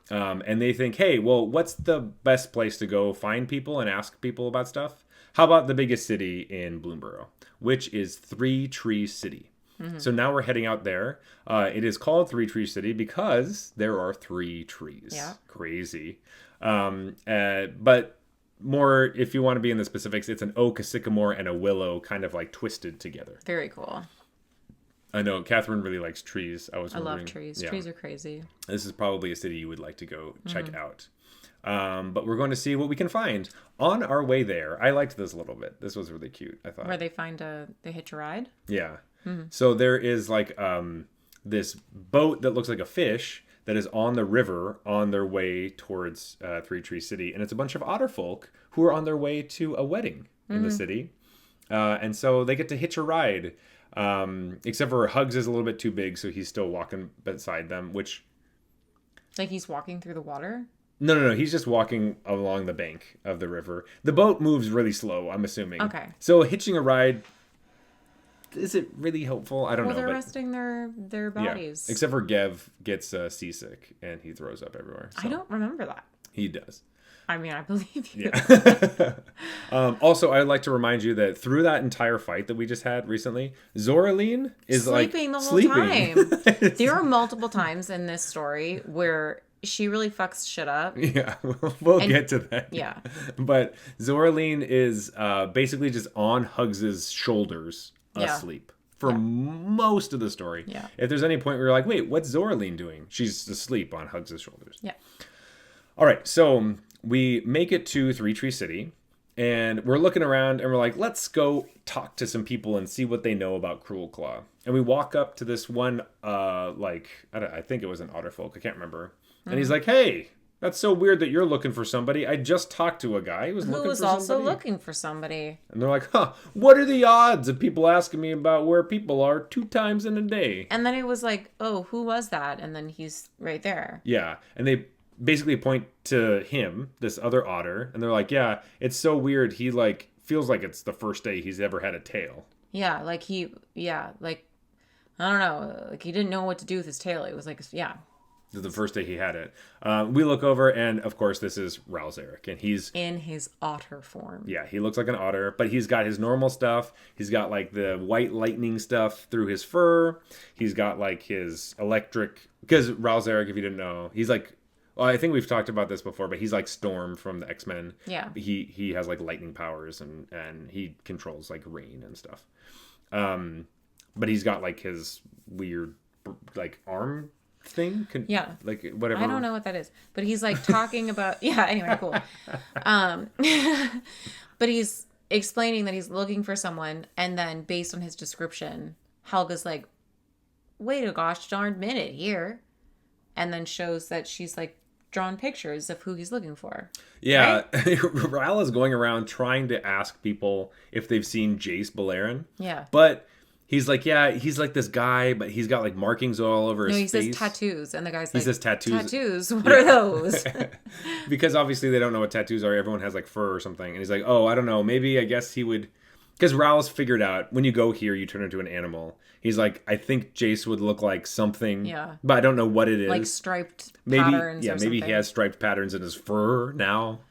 And they think, hey, well, what's the best place to go find people and ask people about stuff? How about the biggest city in Bloomburrow, which is Three Tree City. So now we're heading out there. It is called Three Tree City because there are 3 trees. Yeah. Crazy. But more, if you want to be in the specifics, it's an oak, a sycamore, and a willow kind of like twisted together. Very cool. I know Katherine really likes trees. I love trees. Yeah. Trees are crazy. This is probably a city you would like to go check out. But we're going to see what we can find. On our way there, I liked this a little bit. This was really cute, I thought. Where they hitch a ride? Yeah. So there is like this boat that looks like a fish that is on the river on their way towards Three Tree City. And it's a bunch of otter folk who are on their way to a wedding in the city. And so they get to hitch a ride. Except for Hugs is a little bit too big, so he's still walking beside them, which... Like he's walking through the water? No. He's just walking along the bank of the river. The boat moves really slow, I'm assuming. Okay. So hitching a ride... Is it really helpful? I don't know. Well, they're resting their bodies. Yeah. Except for Gev gets seasick and he throws up everywhere. So. I don't remember that. He does. I mean, I believe you. Yeah. Also, I'd like to remind you that through that entire fight that we just had recently, Zoraline is sleeping the whole time. There are multiple times in this story where she really fucks shit up. Yeah, we'll get to that. Yeah. But Zoraline is basically just on Hugs's shoulders asleep for most of the story. Yeah. If there's any point where you're like, wait, what's Zoraline doing? She's asleep on Hugs's shoulders. Yeah. All right, so we make it to Three Tree City, and we're looking around, and we're like, let's go talk to some people and see what they know about Cruel Claw. And we walk up to this one, I think it was an otterfolk, I can't remember. And he's like, hey, that's so weird that you're looking for somebody. I just talked to a guy who was also looking for somebody. And they're like, what are the odds of people asking me about where people are 2 times in a day? And then it was like, oh, who was that? And then he's right there. Yeah, and they basically point to him, this other otter, and they're like, yeah, it's so weird. He like feels like it's the first day he's ever had a tail. Yeah, like I don't know, like he didn't know what to do with his tail. It was like, The first day he had it. We look over, and of course, this is Ralzeric, and he's in his otter form. Yeah, he looks like an otter, but he's got his normal stuff. He's got like the white lightning stuff through his fur. He's got like his electric, because Ralzeric, if you didn't know, he's like, well, I think we've talked about this before, but he's like Storm from the X-Men. Yeah. He has like lightning powers and he controls like rain and stuff. But he's got like his weird like arm thing. Like whatever. I don't know what that is, but he's like talking about, anyway, cool. But he's explaining that he's looking for someone, and then based on his description, Helga's like, wait a gosh darn minute here. And then shows that she's like drawn pictures of who he's looking for. Yeah. Right? Ral is going around trying to ask people if they've seen Jace Beleren. Yeah. But he's like, he's like this guy, but he's got like markings all over his face. No, he says tattoos. And the guy's like, he says tattoos. Tattoos? What are those? Because obviously they don't know what tattoos are. Everyone has like fur or something. And he's like, oh, I don't know. Maybe I guess he would... Because Ral's figured out, when you go here, you turn into an animal. He's like, I think Jace would look like something. Yeah. But I don't know what it is. Like striped patterns or something. Maybe he has striped patterns in his fur now.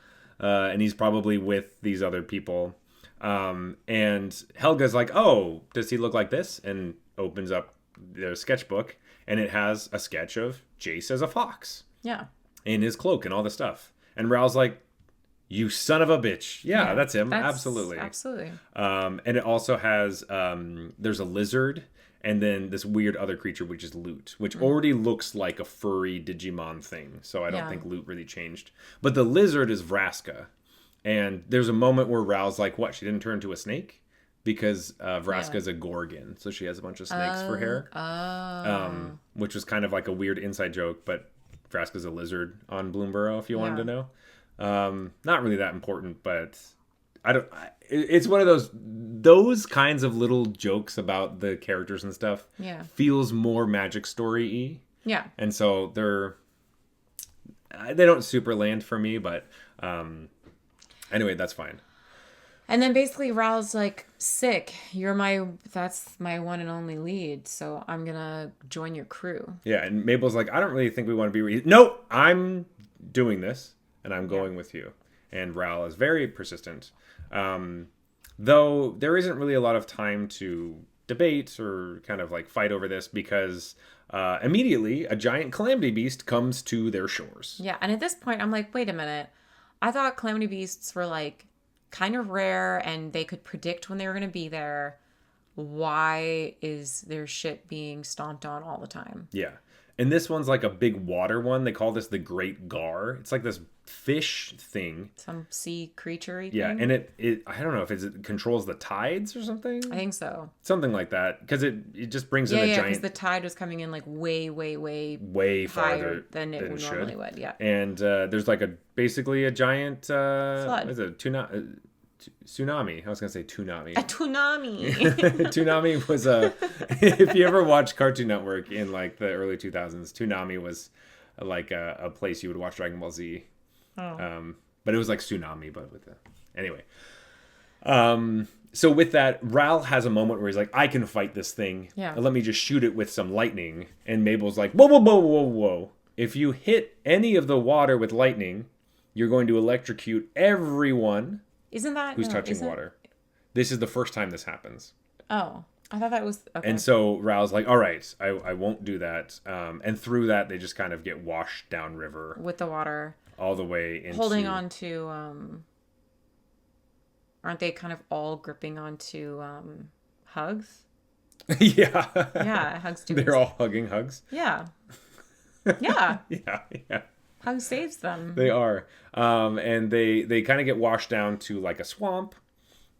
And he's probably with these other people. And Helga's like, oh, does he look like this? And opens up the sketchbook. And it has a sketch of Jace as a fox. Yeah. In his cloak and all this stuff. And Ral's like, you son of a bitch. Yeah, that's him. Absolutely. And it also has, there's a lizard and then this weird other creature, which is Loot, which already looks like a furry Digimon thing. So I don't think Loot really changed. But the lizard is Vraska. And there's a moment where Ral's like, what? She didn't turn into a snake? Because Vraska is a Gorgon. So she has a bunch of snakes for hair. Which was kind of like a weird inside joke, but Vraska's a lizard on Bloomburrow, if you wanted Yeah. to know. Not really that important, but it's one of those kinds of little jokes about the characters and stuff. Yeah. Feels more Magic Story-y. Yeah. And so they don't super land for me, but anyway, that's fine. And then basically Ral's like, sick. That's my one and only lead. So I'm going to join your crew. Yeah. And Mabel's like, I don't really think we want to be, no, I'm doing this and I'm going with you. And Ral is very persistent. Though there isn't really a lot of time to debate or kind of like fight over this because immediately a giant calamity beast comes to their shores. Yeah. And at this point, I'm like, wait a minute. I thought calamity beasts were like kind of rare and they could predict when they were going to be there. Why is their shit being stomped on all the time? Yeah. And this one's like a big water one. They call this the Great Gar. It's like this fish thing. Some sea creature-y Yeah, thing? and it I don't know if it controls the tides or something. I think so. Something like that. Because it just brings in a because giant... the tide was coming in like way way higher farther than it would normally would. Yeah. And there's like basically a giant... Flood. What is it? Tsunami. I was going to say tsunami. A tsunami. Toonami was if you ever watched Cartoon Network in like the early 2000s, Toonami was like a place you would watch Dragon Ball Z. Oh. But it was like Tsunami, but with the... Anyway. So with that, Ral has a moment where he's like, I can fight this thing. Yeah. Let me just shoot it with some lightning. And Mabel's like, whoa, whoa, whoa, whoa, whoa. If you hit any of the water with lightning, you're going to electrocute everyone Isn't that who's touching water. This is the first time this happens. Oh, I thought that was okay. And so Ral's like, all right, I won't do that. And through that, they just kind of get washed downriver with the water all the way into... holding on to aren't they kind of all gripping onto Hugs? Yeah. Yeah, Hugs do. They're all hugging Hugs. Yeah. Yeah. Yeah. Hugs saves them. They are. And they kind of get washed down to like a swamp.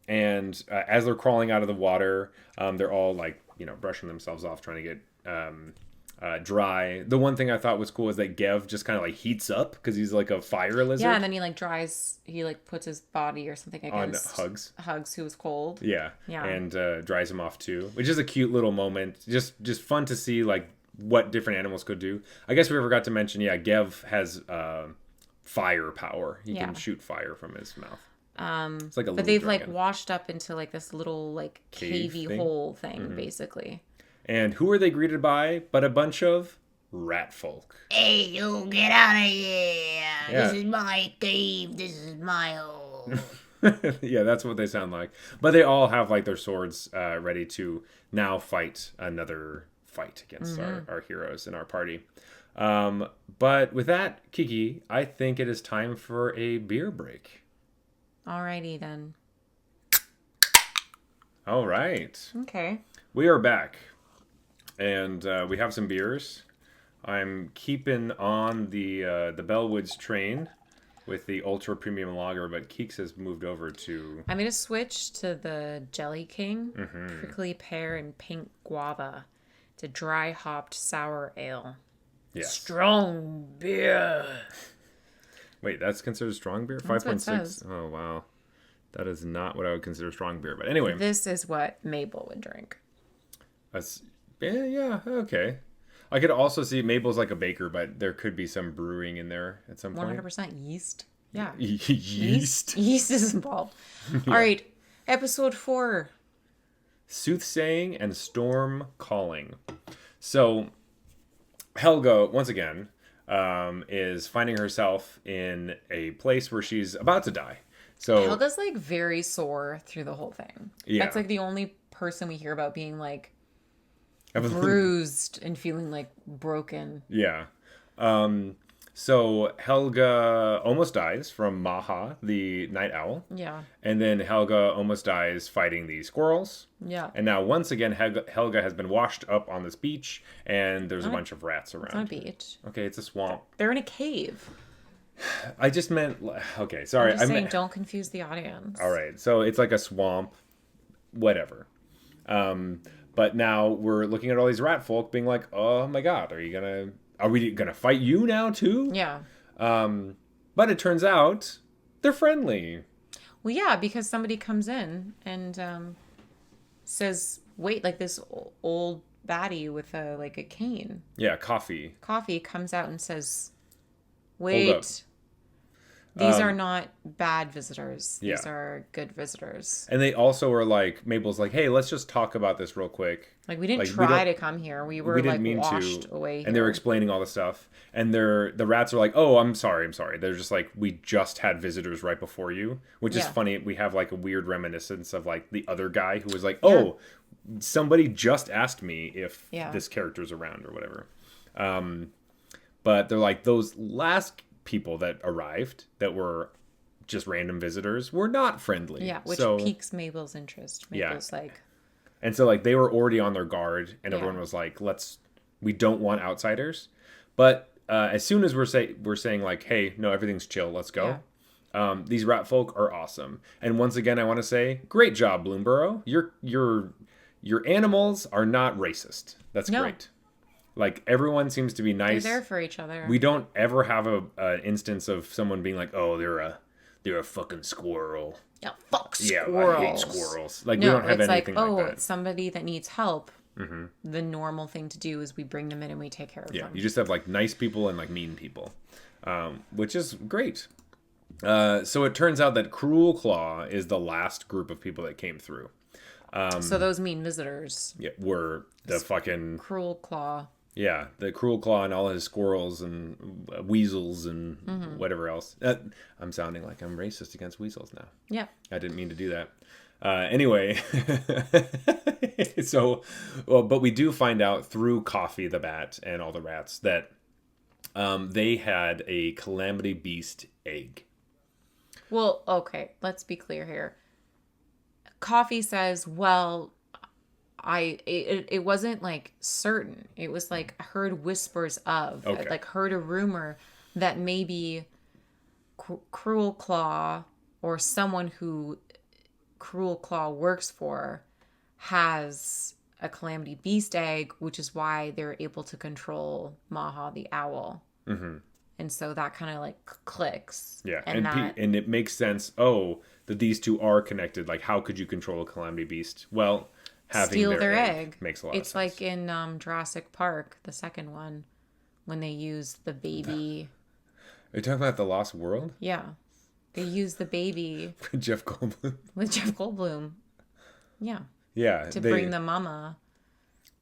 And as they're crawling out of the water, they're all like, brushing themselves off, trying to get dry. The one thing I thought was cool is that Gev just kind of like heats up because he's like a fire lizard. Yeah, and then he puts his body or something on against Hugs, who was cold. Yeah. Yeah. And dries him off too, which is a cute little moment. Just fun to see like what different animals could do. I guess we forgot to mention, Gev has fire power. He can shoot fire from his mouth. It's like a but they've dragon. like washed up into like this little like cavey hole thing, basically. And who are they greeted by but a bunch of rat folk? Hey, you get out of here. Yeah. This is my cave. This is my hole. Yeah, that's what they sound like. But they all have like their swords ready to now fight another fight against our heroes in our party. But with that, Kiki, I think it is time for a beer break. Alrighty then. All right. Okay. We are back. And we have some beers. I'm keeping on the Bellwoods train with the Ultra Premium Lager, but Keeks has moved over to... I'm going to switch to the Jelly King, prickly pear and pink guava. It's a dry hopped sour ale. Yes. Strong beer. Wait, that's considered strong beer? That's what it 5.6. says. Oh, wow. That is not what I would consider strong beer. But anyway. This is what Mabel would drink. Yeah, okay. I could also see Mabel's like a baker, but there could be some brewing in there at some point. 100% yeast. Yeah. Yeast. Yeast is involved. All right. Episode 4. Soothsaying and storm calling. So Helga, once again, is finding herself in a place where she's about to die. So Helga's like very sore through the whole thing. Yeah. That's like the only person we hear about being like bruised and feeling like broken. Yeah. So Helga almost dies from Maha, the night owl. Yeah. And then Helga almost dies fighting the squirrels. Yeah. And now once again, Helga has been washed up on this beach, and there's a bunch of rats around. It's not a beach. Okay, it's a swamp. They're in a cave. I just meant... Okay, sorry. I'm just saying, don't confuse the audience. All right, so it's like a swamp, whatever. But now we're looking at all these rat folk being like, oh my god, are you gonna are we gonna fight you now too? Yeah. But it turns out they're friendly. Well, yeah, because somebody comes in and says, "Wait!" Like this old baddie with a cane, Yeah, coffee. coffee comes out and says, Hold up. "Wait, these are not bad visitors. These yeah. are good visitors. And they also are like, Mabel's like, hey, let's just talk about this real quick. Like we didn't Like, we try don't- to come here. We were We didn't like mean washed to. away here." And they were explaining all the stuff. And the rats are like, oh, I'm sorry. They're just like, we just had visitors right before you, which is Yeah. funny. We have like a weird reminiscence of like the other guy who was like, oh, somebody just asked me if Yeah. this character's around or whatever. But they're like, those last people that arrived that were just random visitors were not friendly. Yeah, which so, piques Mabel's interest. Yeah. Mabel's like, And so like they were already on their guard, and Yeah. everyone was like, we don't want outsiders. But as soon as we're saying like, hey, no, everything's chill, let's go. These rat folk are awesome. And once again, I want to say, great job, Bloomburrow. Your animals are not racist. That's No. great. Like everyone seems to be they're nice. there for each other. We don't ever have a instance of someone being like, oh, they're a fucking squirrel. Yeah, fuck Yeah, squirrels. I hate squirrels. Like we No, don't have it's like, anything oh, like that. it's somebody that needs help. The normal thing to do is we bring them in and we take care of Yeah, them. you just have like nice people and like mean people, which is great. So it turns out that Cruel Claw is the last group of people that came through. So those mean visitors. Yeah, were the fucking Cruel Claw. yeah, the Cruel Claw and all his squirrels and weasels and whatever else. I'm sounding like I'm racist against weasels now. Yeah. I didn't mean to do that. Anyway, but we do find out through Coffee the Bat and all the rats that they had a Calamity Beast egg. Well, okay, let's be clear here. Coffee says, well, it wasn't like certain. It was like heard whispers of, Okay. like heard a rumor that maybe Cruel Claw or someone who Cruel Claw works for has a Calamity Beast egg, which is why they're able to control Maha the owl. Mm-hmm. And so that kind of like clicks. Yeah, And and it makes sense. Oh, that these two are connected. Like, how could you control a Calamity Beast? Well, having steal their egg makes a lot it's of sense. like in Jurassic Park, the second one, when they use the baby. Are you talking about the Lost World? Yeah, they use the baby Jeff Goldblum. with Jeff Goldblum. Yeah, Yeah, to bring the mama.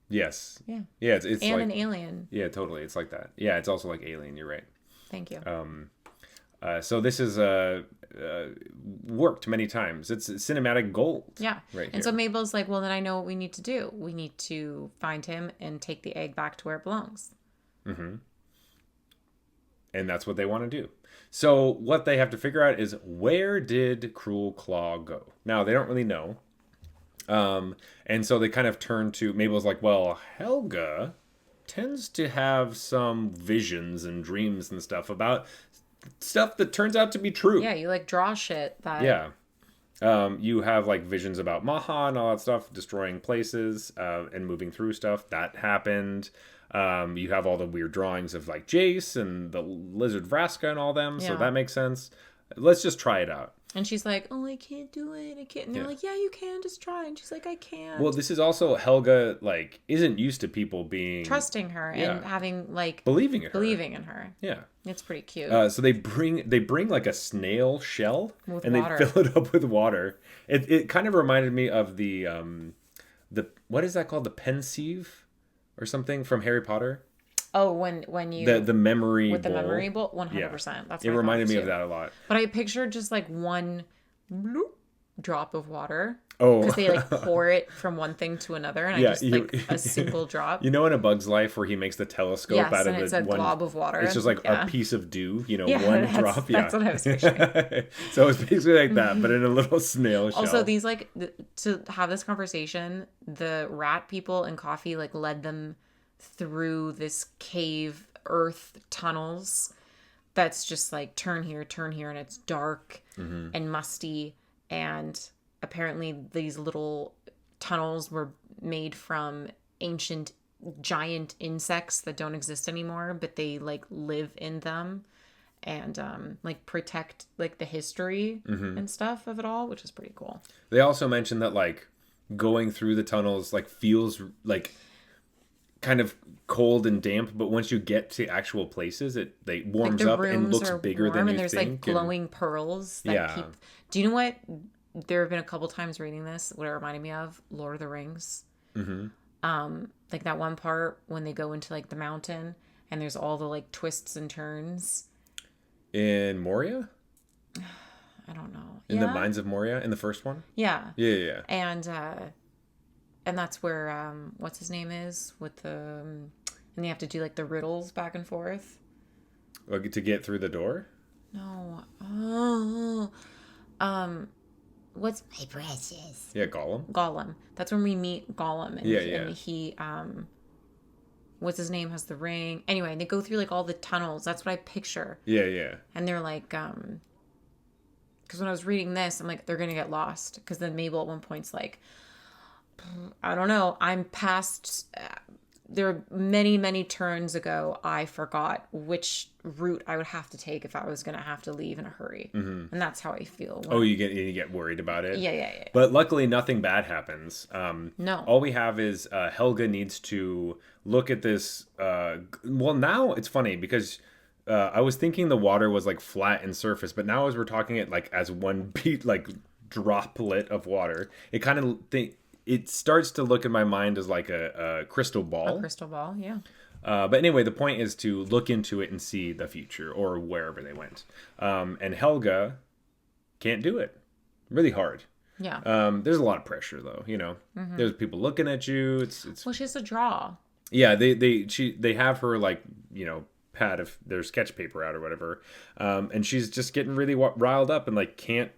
Yes. Yeah, Yeah, it's and like an alien. yeah, totally. It's like that. Yeah, it's also like Alien. You're right. Thank you. So this is worked many times. It's cinematic gold. Yeah. Right And here. so Mabel's like, well, then I know what we need to do. We need to find him and take the egg back to where it belongs. And that's what they want to do. So what they have to figure out is, where did Cruel Claw go? Now, they don't really know. And so they kind of turn to, Mabel's like, well, Helga tends to have some visions and dreams and stuff about stuff that turns out to be true. Yeah, you like draw shit that. Yeah. You have like visions about Maha and all that stuff, destroying places and moving through stuff. That happened. You have all the weird drawings of like Jace and the lizard Vraska and all them. So Yeah. that makes sense. Let's just try it out. And she's like, oh, I can't do it. I can't. And they're Yeah. like, yeah, you can. Just try. And she's like, I can't. Well, this is also Helga, like, isn't used to people being Trusting her Yeah. and having like believing in her. believing in her. Yeah. It's pretty cute. So they bring like a snail shell With and water. they fill it up with water. It kind of reminded me of the what is that called, the pensieve or something from Harry Potter. oh, when you The memory with the bowl. memory bowl, 100%. Yeah. That's It what I thought reminded me too. of that a lot. But I pictured just like one bloop drop of water Oh, because they like pour it from one thing to another, and Yeah, I just like a simple drop. you know in A Bug's Life where he makes the telescope Yes, out and of it's the a one glob of water. It's just like Yeah. a piece of dew, Yeah, one that's- drop. Yeah, that's what I was picturing. So it's basically like that, but in a little snail shell. Also, these like to have this conversation, the rat people and Coffee like led them through this cave earth tunnels that's just like turn here, and it's dark and musty, and apparently these little tunnels were made from ancient giant insects that don't exist anymore, but they like live in them and like protect like the history and stuff of it all, which is pretty cool. They also mentioned that like going through the tunnels like feels like kind of cold and damp, but once you get to actual places, it warms Like the up and rooms looks are bigger warm, than and you there's think. like glowing pearls that Yeah. keep. Do you know what? There have been a couple times reading this. What it reminded me of Lord of the Rings. Like that one part when they go into like the mountain and there's all the like twists and turns. In Moria? I don't know. In the Mines of Moria in the first one? Yeah. Yeah. And that's where what's his name is with the and they have to do like the riddles back and forth. Like, to get through the door? No. Oh. What's My precious. Yeah, Gollum. Gollum? That's when we meet Gollum and, Yeah. and he what's his name has the ring. Anyway, they go through like all the tunnels. That's what I picture. Yeah. And they're like because when I was reading this, I'm like, they're gonna get lost. Because then Mabel at one point's like, I don't know. I'm past. There are many, many turns ago. I forgot which route I would have to take if I was gonna have to leave in a hurry, and that's how I feel. Oh, you get worried about it. Yeah. But luckily, nothing bad happens. No. All we have is Helga needs to look at this. Well, now it's funny because I was thinking the water was like flat and surface, but now as we're talking it like as one beat like droplet of water, it kind of it starts to look in my mind as like a crystal ball. A crystal ball, yeah. But anyway, the point is to look into it and see the future or wherever they went. And Helga can't do it. Really hard. Yeah. There's a lot of pressure though, you know. There's people looking at you. It's Well, she has to draw. yeah, they have her like, you know, pad of their sketch paper out or whatever. And she's just getting really riled up and like can't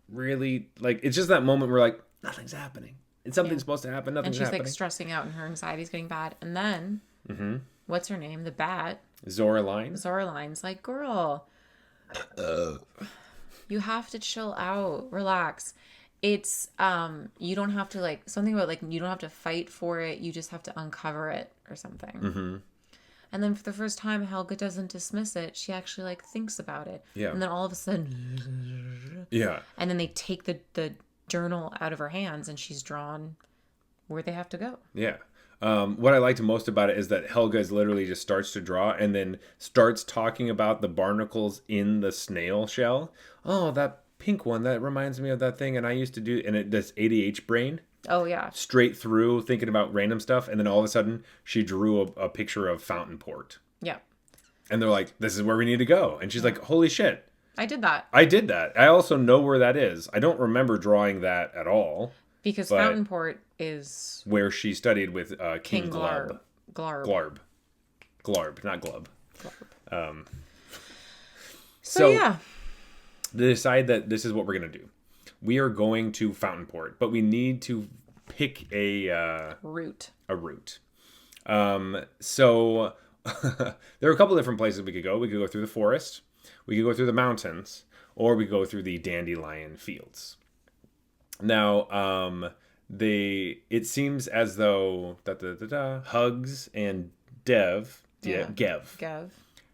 really like it's just that moment where like nothing's happening. And something's supposed to happen, And nothing's she's happening. like stressing out and her anxiety's getting bad. And then what's her name? The bat. Zoraline's like, girl, you have to chill out, relax. It's you don't have to like something about like you don't have to fight for it, you just have to uncover it or something. And then for the first time, Helga doesn't dismiss it, she actually like thinks about it. Yeah. And then all of a sudden Yeah. and then they take the journal out of her hands and she's drawn where they have to go. Yeah. What I liked most about it is that Helga is literally just starts to draw and then starts talking about the barnacles in the snail shell. Oh, that pink one, that reminds me of that thing. And I used to do, and it does ADH brain. Oh, yeah. Straight through thinking about random stuff. And then all of a sudden she drew a picture of Fountain Port. Yeah. And they're like, this is where we need to go. And she's like, holy shit. I did that. I did that. I also know where that is. I don't remember drawing that at all. Because Fountain Port is where she studied with King Glarb. Glarb, not Glub. So yeah. They decide that this is what we're going to do. We are going to Fountain Port, but we need to pick a route. So there are a couple different places we could go. We could go through the forest, we could go through the mountains, or we could go through the dandelion fields. Now, it seems as though Hugs and Gev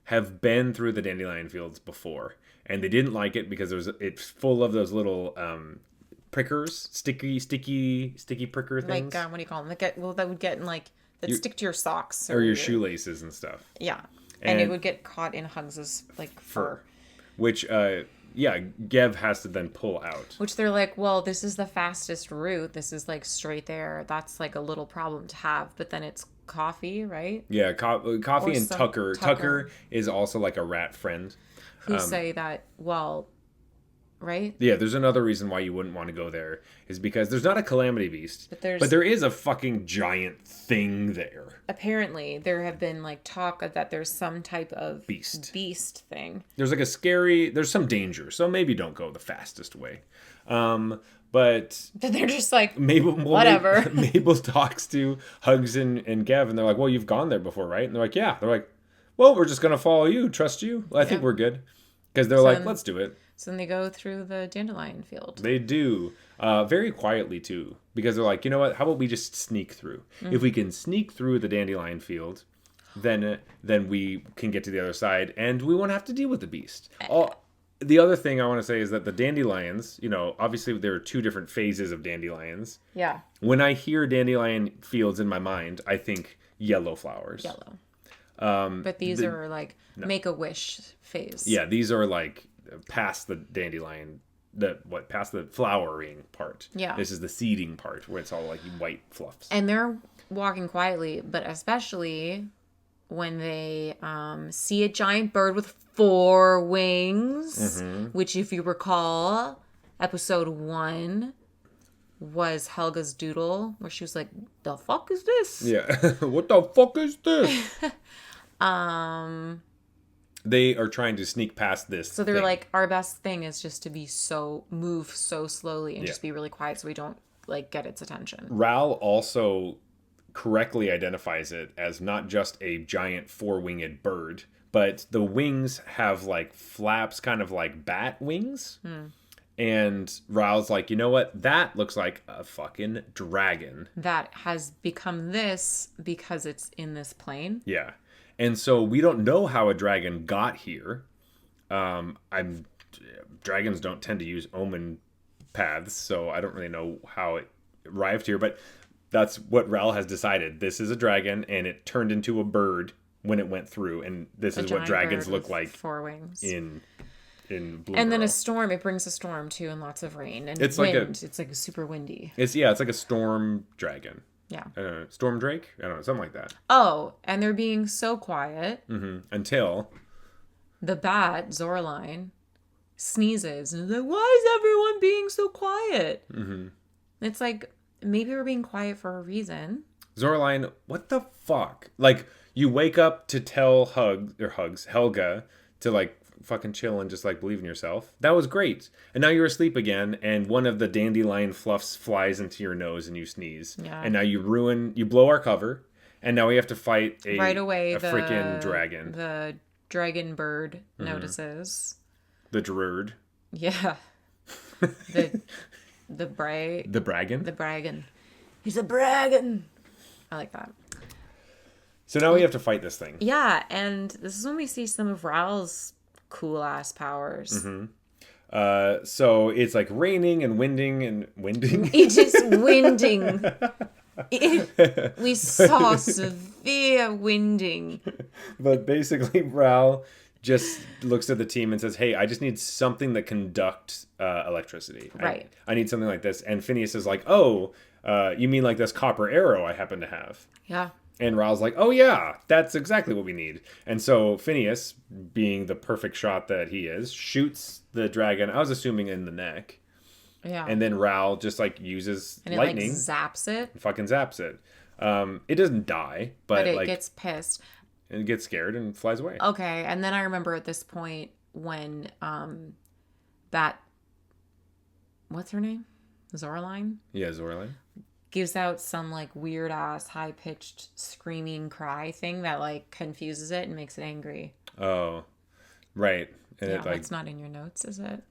have been through the dandelion fields before, and they didn't like it because it's full of those little prickers, sticky pricker things. Like what do you call them? That would get in like that stick to your socks or your shoelaces and stuff. Yeah, and it would get caught in Hugs's like fur, which Gev has to then pull out. Which they're like, well, this is the fastest route. This is like straight there. That's like a little problem to have. But then it's Coffee, right? Yeah, Coffee and Tucker. Tucker is also like a rat friend. Who say that, well, right? Yeah, there's another reason why you wouldn't want to go there is because there's not a calamity beast. But there is a fucking giant thing there. Apparently, there have been like talk that there's some type of beast thing. There's like there's some danger, so maybe don't go the fastest way. But they're just like, whatever. Mabel talks to Hugs and Gev, and they're like, well, you've gone there before, right? And they're like, yeah. They're like, well, we're just going to follow you, trust you. Well, I think we're good. Because they're like, let's do it. So then they go through the dandelion field. They do. Very quietly, too. because they're like, you know what? How about we just sneak through? If we can sneak through the dandelion field, then we can get to the other side, and we won't have to deal with the beast. The other thing I want to say is that the dandelions, obviously there are two different phases of dandelions. Yeah. When I hear dandelion fields in my mind, I think yellow flowers. Yellow. But these are like make-a-wish phase. Yeah, these are like past the dandelion, past the flowering part. Yeah. This is the seeding part where it's all like white fluffs. And they're walking quietly, but especially when they see a giant bird with 4 wings, which, if you recall, episode 1 was Helga's doodle, where she was like, "The fuck is this?" Yeah. What the fuck is this? They are trying to sneak past this. So they're like, our best thing is just to move so slowly and just be really quiet so we don't like get its attention. Ral also correctly identifies it as not just a giant 4-winged bird, but the wings have like flaps, kind of like bat wings. And Ral's like, you know what? That looks like a fucking dragon. That has become this because it's in this plane. Yeah. And so we don't know how a dragon got here. Dragons don't tend to use omen paths, so I don't really know how it arrived here, but that's what Ral has decided. This is a dragon, and it turned into a bird when it went through, and this is what dragons look like 4 wings. in Bloomburrow. And then a storm. It brings a storm too, and lots of rain and it's wind. It's like super windy. It's like a storm dragon. Yeah. Storm drake? I don't know, something like that. Oh, and they're being so quiet. Until the bat, Zoraline, sneezes and is like, "Why is everyone being so quiet?" It's like, maybe we're being quiet for a reason. Zoraline, what the fuck? Like, you wake up to tell Helga to like fucking chill and just like believe in yourself. That was great. And now you're asleep again, and one of the dandelion fluffs flies into your nose and you sneeze. Yeah. And now you blow our cover, and now we have to fight a freaking dragon. The dragon bird notices. The Drurd. Yeah. The Braggin? The Braggin. He's a Braggin. I like that. So now we have to fight this thing. Yeah, and this is when we see some of Ral's cool ass powers. So it's like raining and winding. It is winding. We saw severe winding. But basically, Ral just looks at the team and says, "Hey, I just need something that conducts electricity. Right. I need something like this." And Phineas is like, "Oh, you mean like this copper arrow I happen to have?" Yeah. And Ral's like, "Oh yeah, that's exactly what we need." And so Phineas, being the perfect shot that he is, shoots the dragon, I was assuming in the neck. Yeah. And then Ral just like uses and lightning. It like zaps it. Fucking zaps it. It doesn't die, but it like, gets pissed. And gets scared and flies away. Okay, and then I remember at this point when that, what's her name? Zoraline? Yeah, Zoraline. Gives out some like weird ass high pitched screaming cry thing that like confuses it and makes it angry. Oh, right. And yeah, it like, that's not in your notes, is it?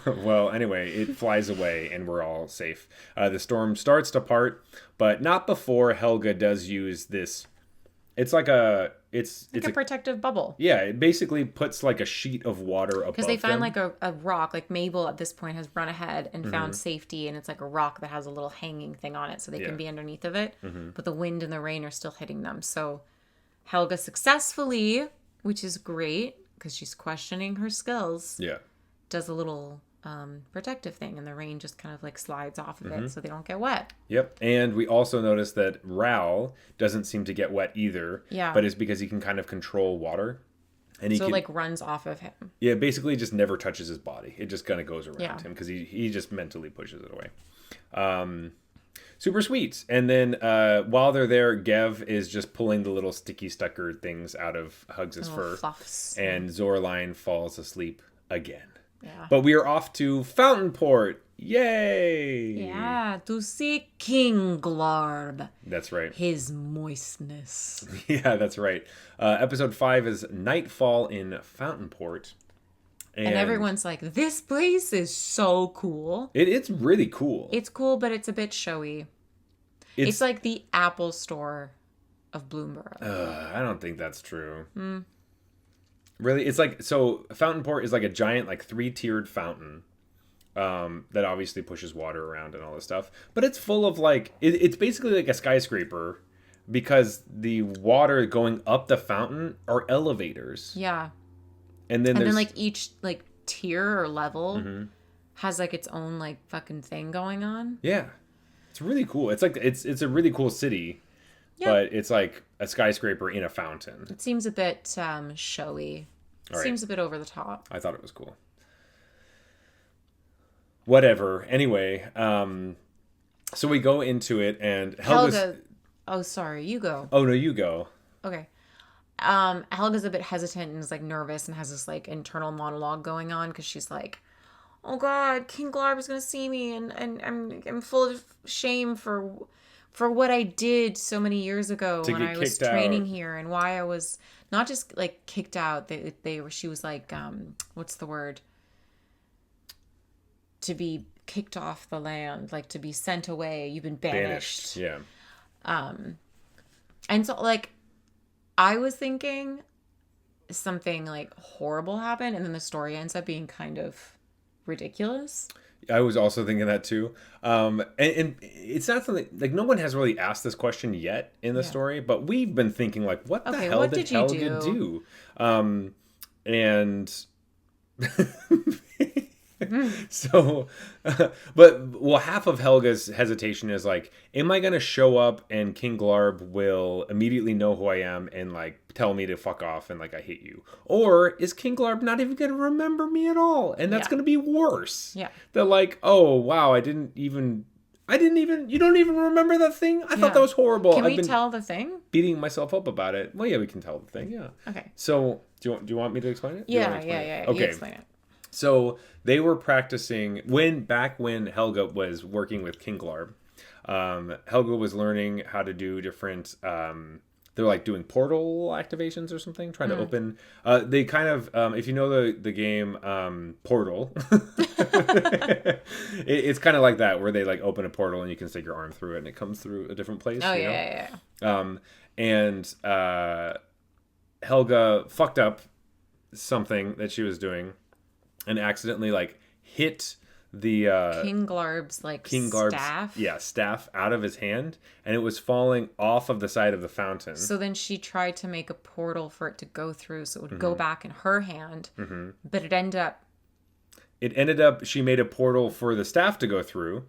Well, anyway, it flies away and we're all safe. The storm starts to part, but not before Helga does use this. It's like a protective bubble. Yeah, it basically puts like a sheet of water above them. Because they find like a rock. Like Mabel at this point has run ahead and found safety, and it's like a rock that has a little hanging thing on it, so they can be underneath of it. But the wind and the rain are still hitting them. So Helga successfully, which is great because she's questioning her skills. Yeah. Does a little protective thing, and the rain just kind of like slides off of it so they don't get wet. Yep. And we also notice that Ral doesn't seem to get wet either. Yeah. But it's because he can kind of control water. And it like runs off of him. Yeah, basically just never touches his body. It just kind of goes around him because he just mentally pushes it away. Super sweet. And then while they're there, Gev is just pulling the little sticky stucker things out of Hugs' fur. Fluffs. And Zoraline falls asleep again. Yeah. But we are off to Fountainport. Yay! Yeah, to see King Glorb. That's right. His moistness. Yeah, that's right. Episode 5 is Nightfall in Fountainport. And everyone's like, this place is so cool. It's really cool. It's cool, but it's a bit showy. It's like the Apple Store of Bloomburrow. I don't think that's true. Really? It's like, so Fountainport is like a giant, like 3-tiered fountain that obviously pushes water around and all this stuff. But it's full of like, it's basically like a skyscraper because the water going up the fountain are elevators. Yeah. And then like each like tier or level has like its own like fucking thing going on. Yeah. It's really cool. It's like, it's a really cool city. Yeah. But it's like a skyscraper in a fountain. It seems a bit showy. Seems a bit over the top. I thought it was cool. Whatever. Anyway, so we go into it and Helga. Oh, sorry. You go. Oh, no, you go. Okay. Helga's a bit hesitant and is like nervous and has this like internal monologue going on because she's like, oh God, King Glarb is gonna see me and I'm full of shame for what I did so many years ago when I was training here and why I was not just like kicked out. She was like, what's the word? To be kicked off the land, like to be sent away. You've been banished. Yeah. And so like, I was thinking something like horrible happened and then the story ends up being kind of ridiculous. I was also thinking that too. And it's not something like no one has really asked this question yet in the story, but we've been thinking like, what the hell did Helga do? And so, half of Helga's hesitation is like, am I going to show up and King Glarb will immediately know who I am and like tell me to fuck off and like I hate you? Or is King Glarb not even going to remember me at all? And that's going to be worse. Yeah. They're like, oh wow, you don't even remember that thing? I thought that was horrible. Can we tell the thing? Beating myself up about it. Well, yeah, we can tell the thing. Yeah. Okay. So do you want me to explain it? Yeah. Okay. You explain it. So they were practicing back when Helga was working with King Glarb. Helga was learning how to do different. They're like doing portal activations or something, trying to open. They kind of, if you know the game Portal, it's kind of like that where they like open a portal and you can stick your arm through it and it comes through a different place. Oh yeah. And Helga fucked up something that she was doing. And accidentally like hit the King Glarb's staff out of his hand, and it was falling off of the side of the fountain. So then she tried to make a portal for it to go through, so it would go back in her hand. But it ended up she made a portal for the staff to go through,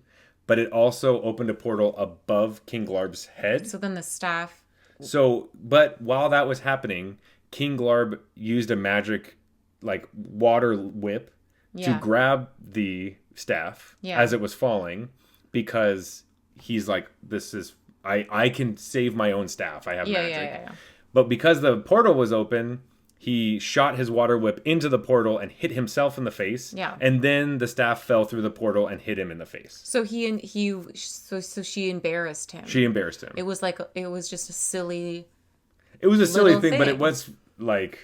but it also opened a portal above King Glarb's head. So then the staff. But while that was happening, King Glarb used a magic like water whip to grab the staff as it was falling, because he's like, this is I can save my own staff. I have magic. But because the portal was open, he shot his water whip into the portal and hit himself in the face. Yeah. And then the staff fell through the portal and hit him in the face. So she embarrassed him. She embarrassed him. It was just a silly. It was a silly thing, but it was like.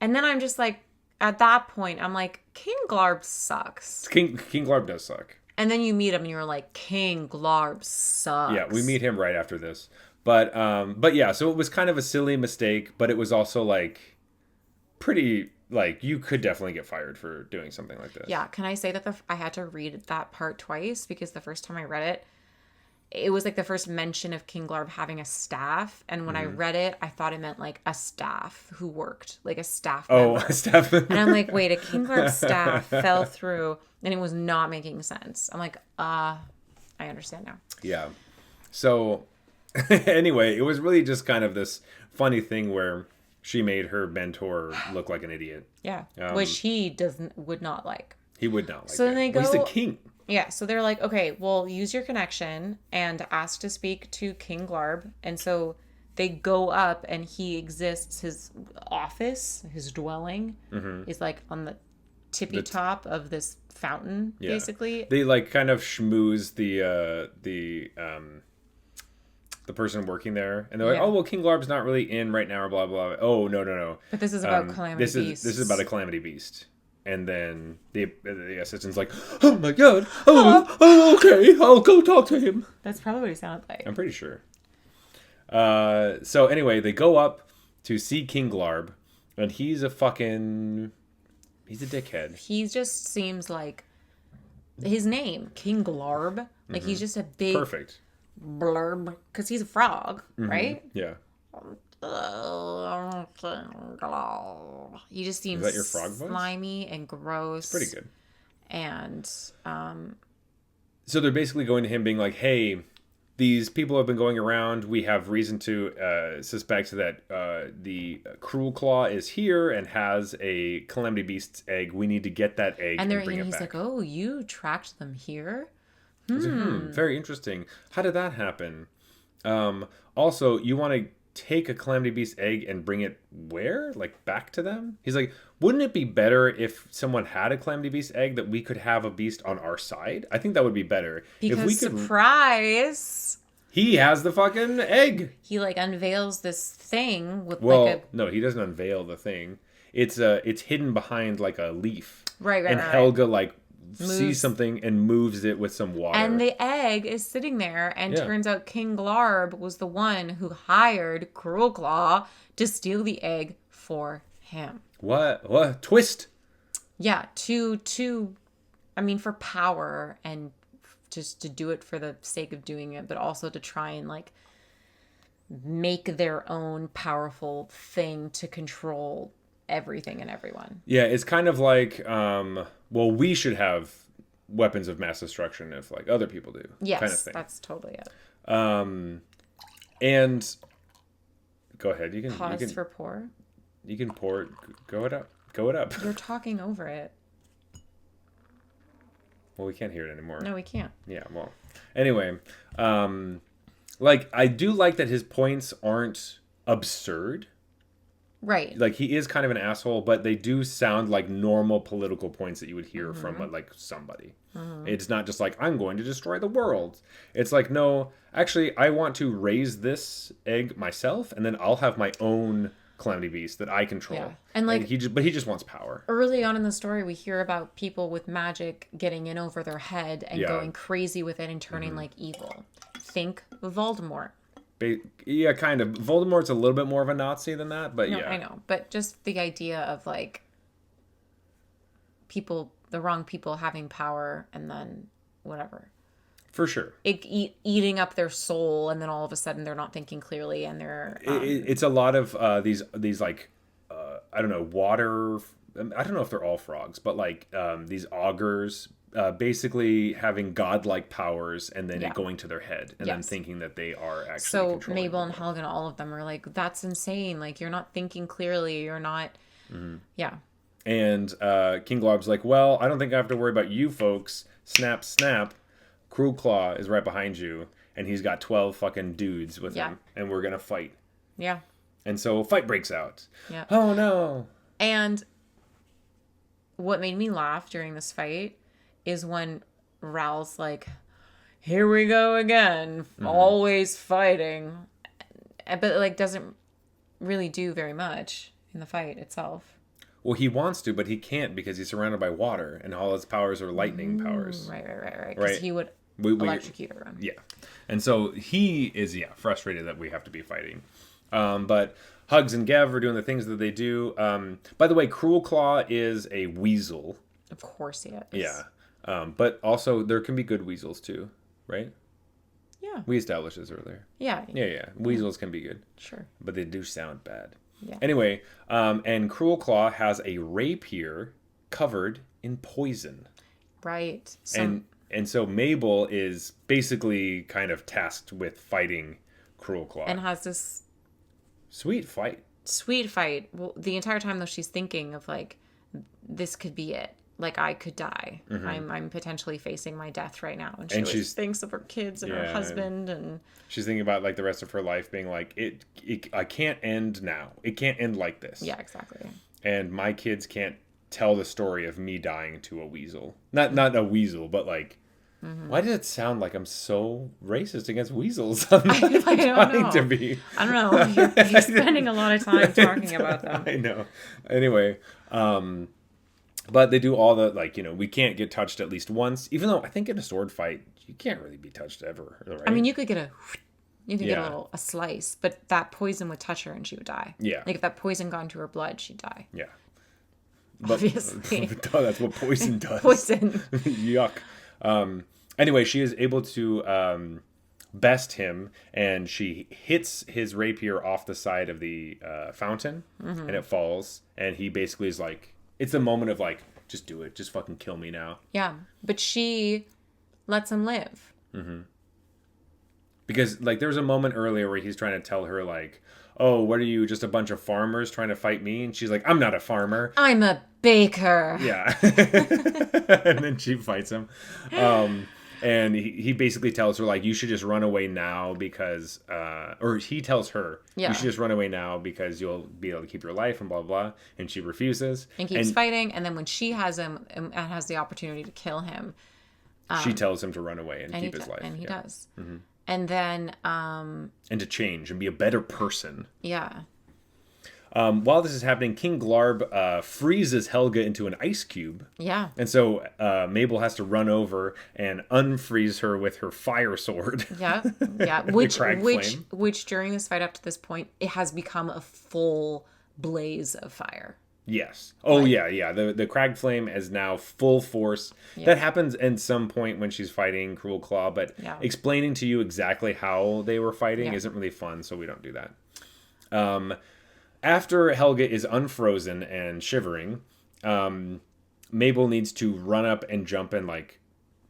And then I'm just like, at that point, I'm like, King Glarb sucks. King Glarb does suck. And then you meet him and you're like, King Glarb sucks. Yeah, we meet him right after this. But yeah, so it was kind of a silly mistake, but it was also like pretty, like, you could definitely get fired for doing something like this. Yeah, can I say that I had to read that part twice, because the first time I read it, it was like the first mention of King Glarb having a staff, and when I read it, I thought it meant like a staff who worked, like a staff member. Oh, a staff member. And I'm like, wait, a King Glarb staff fell through, and it was not making sense. I'm like, I understand now. Yeah. So, anyway, it was really just kind of this funny thing where she made her mentor look like an idiot. Yeah, which he would not like. He would not like. So then they go. Well, he's the king. Yeah, so they're like, okay, well, use your connection and ask to speak to King Glarb. And so they go up, and he exists, his office, his dwelling, is like on the tippy top of this fountain, basically. They like kind of schmooze the person working there, and they're like, oh, well, King Glarb's not really in right now, or blah, blah, blah. Oh, no. But this is about Calamity Beast. This is about a Calamity Beast. And then the assistant's like, oh my god, oh okay, I'll go talk to him. That's probably what he sounded like. I'm pretty sure. So anyway, they go up to see King Glarb, and he's a dickhead. He just seems like his name, King Glarb. Like he's just a big Perfect. blurb because he's a frog, right? Yeah. He just seems Is that your frog voice? slimy and gross. Pretty good. And So they're basically going to him being like, hey, these people have been going around. We have reason to suspect that the Cruel Claw is here and has a Calamity Beast's egg. We need to get that egg and bring it he's back. like, oh, you tracked them here? I was like, very interesting. How did that happen? Also, you want to take a Calamity Beast egg and bring it where? Like back to them? He's like, wouldn't it be better if someone had a Calamity Beast egg that we could have a beast on our side? I think that would be better. Because if we could... surprise, He has the fucking egg. he like unveils this thing with Well, no, he doesn't unveil the thing. It's hidden behind like a leaf. Right. And right. Helga like sees Moves. something and moves it with some water. And the egg is sitting there, and turns out King Glarb was the one who hired Cruel Claw to steal the egg for him. What? Twist. Yeah, I mean, for power and just to do it for the sake of doing it, but also to try and like make their own powerful thing to control everything and everyone. Yeah, it's kind of like, well, we should have weapons of mass destruction if like other people do. Yes, kind of thing. that's totally it. And go ahead. You can Pause for pour. You can pour it. Go it up. Go it up. You're talking over it. Well, we can't hear it anymore. No, we can't. Yeah. Well. Anyway, like I do like that his points aren't absurd. Right. Like he is kind of an asshole, but they do sound like normal political points that you would hear from like somebody. It's not just like, I'm going to destroy the world. It's like, no, actually, I want to raise this egg myself, and then I'll have my own Calamity Beast that I control. Yeah. And like, he just wants power. early on in the story, we hear about people with magic getting in over their head and going crazy with it and turning like evil. Think Voldemort. Yeah, kind of. Voldemort's a little bit more of a Nazi than that, but No, yeah. I know. But just the idea of like the wrong people having power and then whatever. For sure. Eating up their soul, and then all of a sudden they're not thinking clearly, and they're... It's a lot of these like, I don't know, water... I don't know if they're all frogs, but like these augurs... basically having godlike powers and then it going to their head and then thinking that they are actually so controlling Mabel them. and Helga and all of them are like, that's insane, like you're not thinking clearly, you're not and King Glob's like, well, I don't think I have to worry about you folks. Snap snap, Cruel Claw is right behind you and he's got 12 fucking dudes with him and we're gonna fight. And so a fight breaks out. Oh no. And what made me laugh during this fight is when Ral's like, here we go again, always fighting. But like doesn't really do very much in the fight itself. Well, he wants to, but he can't because he's surrounded by water and all his powers are lightning powers. Right. Because he would electrocute everyone. Yeah. And so he is, frustrated that we have to be fighting. But Hugs and Gev are doing the things that they do. By the way, Cruel Claw is a weasel. Of course he is. Yeah. But also there can be good weasels too, right? Yeah. We established this earlier. Yeah. Weasels can be good. Sure. But they do sound bad. Yeah. Anyway, and Cruel Claw has a rapier covered in poison. Right. And so Mabel is basically kind of tasked with fighting Cruel Claw. And has this sweet fight. Well, the entire time though she's thinking of like, this could be it. Like I could die. I'm potentially facing my death right now. And she thinks of her kids and her husband and she's thinking about like the rest of her life being like, I can't end now. It can't end like this. Yeah, exactly. And my kids can't tell the story of me dying to a weasel. Not a weasel, but like, why does it sound like I'm so racist against weasels? I'm not trying to be. I don't know. You're spending a lot of time talking about them. I know. Anyway, But they do all the, like, we can't get touched at least once, even though I think in a sword fight, you can't really be touched ever, right? I mean, you could get a Yeah. a slice, but that poison would touch her and she would die. Yeah. Like if that poison got into her blood, she'd die. Yeah. Obviously. That's what poison does. Poison. Yuck. Anyway, she is able to best him, and she hits his rapier off the side of the fountain, and it falls. And he basically is like, it's a moment of like, just do it. Just fucking kill me now. Yeah. But she lets him live. Because, like, there was a moment earlier where he's trying to tell her, like, oh, what are you, just a bunch of farmers trying to fight me? And she's like, I'm not a farmer. I'm a baker. Yeah. And then she fights him. And he basically tells her, like, you should just run away now because, or he tells her, Yeah. you should just run away now because you'll be able to keep your life and blah, blah. And she refuses. And keeps fighting. And then when she has him and has the opportunity to kill him, she tells him to run away and keep his life. And he does. And then... and to change and be a better person. Yeah. While this is happening, King Glarb freezes Helga into an ice cube. Yeah. And so Mabel has to run over and unfreeze her with her fire sword. Yeah. Yeah. Which crag flame. during this fight up to this point, it has become a full blaze of fire. Yes. Oh, yeah. The crag flame is now full force. Yeah. That happens at some point when she's fighting Cruel Claw, but explaining to you exactly how they were fighting isn't really fun, so we don't do that. After Helga is unfrozen and shivering, Mabel needs to run up and jump and, like,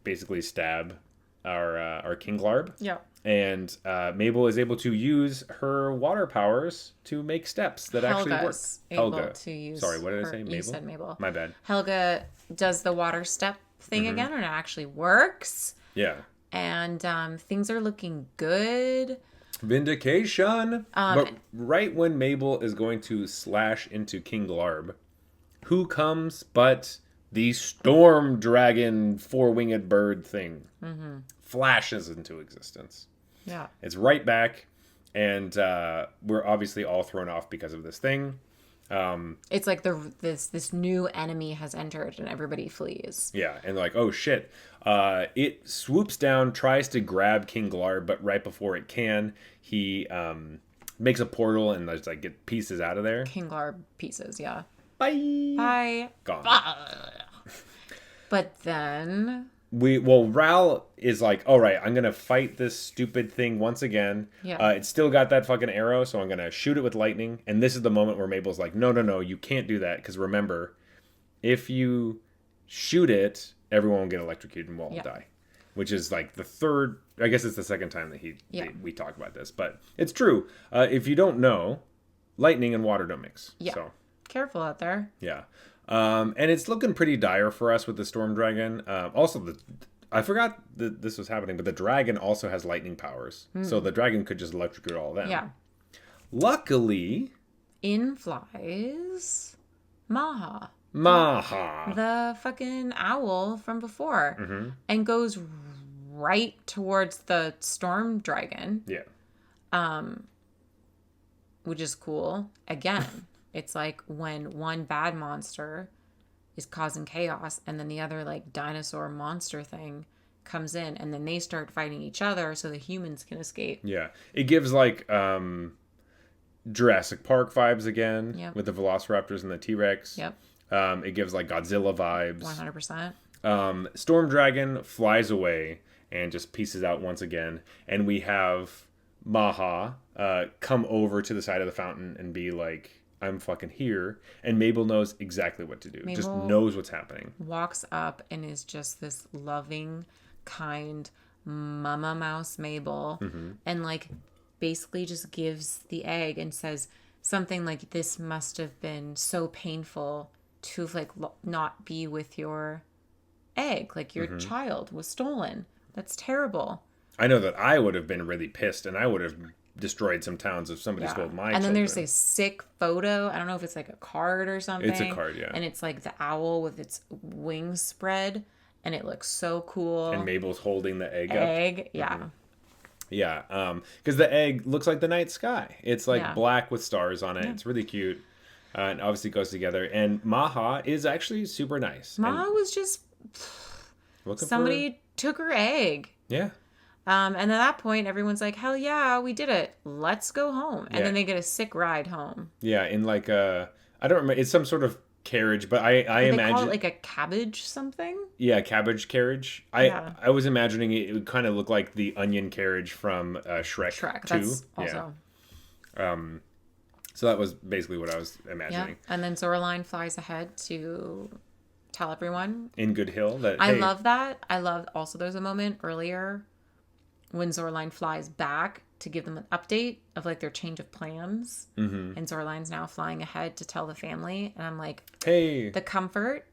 basically stab our King Glarb. Yeah. And Mabel is able to use her water powers to make steps that actually work. Able to use. Sorry, what did I say? Mabel? You said Mabel. My bad. Helga does the water step thing again, and it actually works. Yeah. And things are looking good. Vindication. But right when Mabel is going to slash into King Glarb, who comes but the storm dragon four-winged bird thing flashes into existence. Yeah. It's right back, and we're obviously all thrown off because of this thing. It's like this new enemy has entered and everybody flees. Yeah, and like, oh shit. It swoops down, tries to grab King Glarb, but right before it can, he makes a portal and just like get pieces out of there. King Glarb pieces, yeah. Bye. Gone. But then Ral is like, all right, I'm gonna fight this stupid thing once again. Yeah. It's still got that fucking arrow, so I'm gonna shoot it with lightning. And this is the moment where Mabel's like, no, you can't do that, because remember, if you shoot it, everyone will get electrocuted and we'll all die. Which is like the third, I guess it's the second time that we talk about this, but it's true. If you don't know, lightning and water don't mix. Yeah. So careful out there. yeah. And it's looking pretty dire for us with the storm dragon. Also, I forgot that this was happening, but the dragon also has lightning powers. So the dragon could just electrocute all of them. Yeah. Luckily, in flies Maha. The fucking owl from before. And goes right towards the storm dragon. Yeah. Which is cool. Again, it's like when one bad monster is causing chaos and then the other like dinosaur monster thing comes in and then they start fighting each other so the humans can escape. Yeah. It gives like Jurassic Park vibes again. Yep. With the Velociraptors and the T-Rex. Yep. It gives like Godzilla vibes. 100%. Storm Dragon flies away and just pieces out once again. And we have Maha come over to the side of the fountain and be like, I'm fucking here. And Mabel knows exactly what to do. Just knows what's happening. Walks up and is just this loving, kind mama mouse Mabel. And like basically just gives the egg and says something like, this must have been so painful to like not be with your egg. Like your child was stolen. That's terrible. I know that I would have been really pissed and I would have destroyed some towns if somebody stole my And then children. there's a sick photo. I don't know if it's like a card or something. It's a card, yeah. And it's like the owl with its wings spread. And it looks so cool. And Mabel's holding the egg up. Yeah. Yeah, because the egg looks like the night sky. It's like black with stars on it. Yeah. It's really cute. And obviously goes together. And Maha is actually super nice. Ma And was just looking somebody took her egg. Yeah. And at that point, everyone's like, "Hell yeah, we did it! Let's go home." And Yeah. then they get a sick ride home. Yeah, in like a, I don't remember, it's some sort of carriage, but I They imagine, call it like a cabbage something. yeah, cabbage carriage. Yeah. I was imagining it would kind of look like the onion carriage from Shrek, Shrek. 2. That's also. Yeah. So that was basically what I was Yeah. imagining. And then Zoraline flies ahead to tell everyone. In Good Hill, that I hey, love that. I love also there's a moment earlier when Zoraline flies back to give them an update of like their change of plans. Mm-hmm. And Zoraline's now flying ahead to tell the family. And I'm like, hey, the comfort.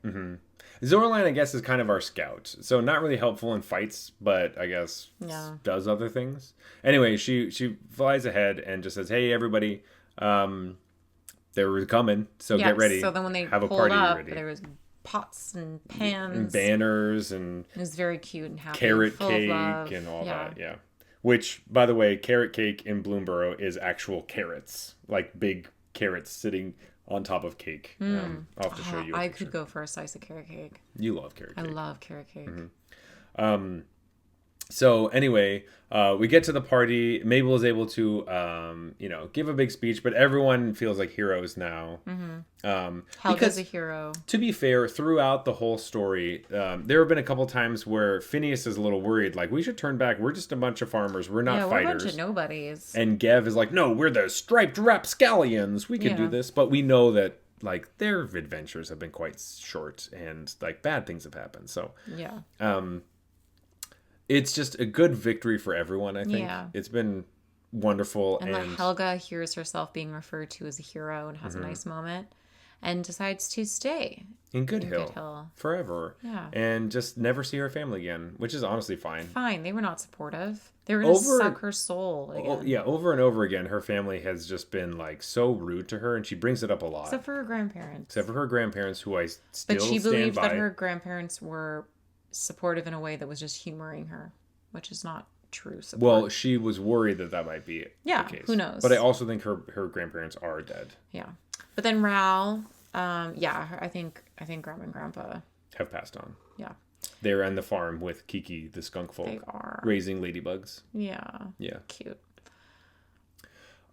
Zoraline, I guess, is kind of our scout. So not really helpful in fights, but I guess Yeah. does other things. Anyway, she flies ahead and just says, "Hey, everybody, they're coming, so get ready. So then when they have a pulled party up, ready." there was pots and pans. And banners and It was very cute and happy. carrot full of cake love. and all that. Yeah. Which, by the way, carrot cake in Bloomburrow is actual carrots, like big carrots sitting on top of cake. I'll have to show you. I could go for a slice of carrot cake. You love carrot cake. I love carrot cake. So anyway, we get to the party. Mabel is able to, give a big speech, but everyone feels like heroes now. Helga's a hero. To be fair, throughout the whole story, there have been a couple times where Phineas is a little worried, like, we should turn back. We're just a bunch of farmers. We're not Yeah, we're a fighters. bunch of nobodies. And Gev is like, no, we're the striped rapscallions. We can do Yeah. this. But we know that, like, their adventures have been quite short and, like, bad things have happened. So Yeah. it's just a good victory for everyone, I think. Yeah. It's been wonderful. And like Helga hears herself being referred to as a hero and has a nice moment and decides to stay. in Good in Hill, Good Hill. forever. Yeah. And just never see her family again, which is honestly fine. Fine. They were not supportive. They were going to suck her soul again. Oh, yeah, over and over again, her family has just been, like, so rude to her, and she brings it up a lot. Except for her grandparents. Except for her grandparents, who I still But she stand believed by. that her grandparents were supportive in a way that was just humoring her, which is not true support. Well, she was worried that might be Yeah, the case. who knows? But I also think her grandparents are dead. Yeah. But then Ral, I think Grandma and Grandpa, Have passed on. yeah, They're on the farm with Kiki, the skunk folk, they are. raising ladybugs. Yeah. Yeah. Cute.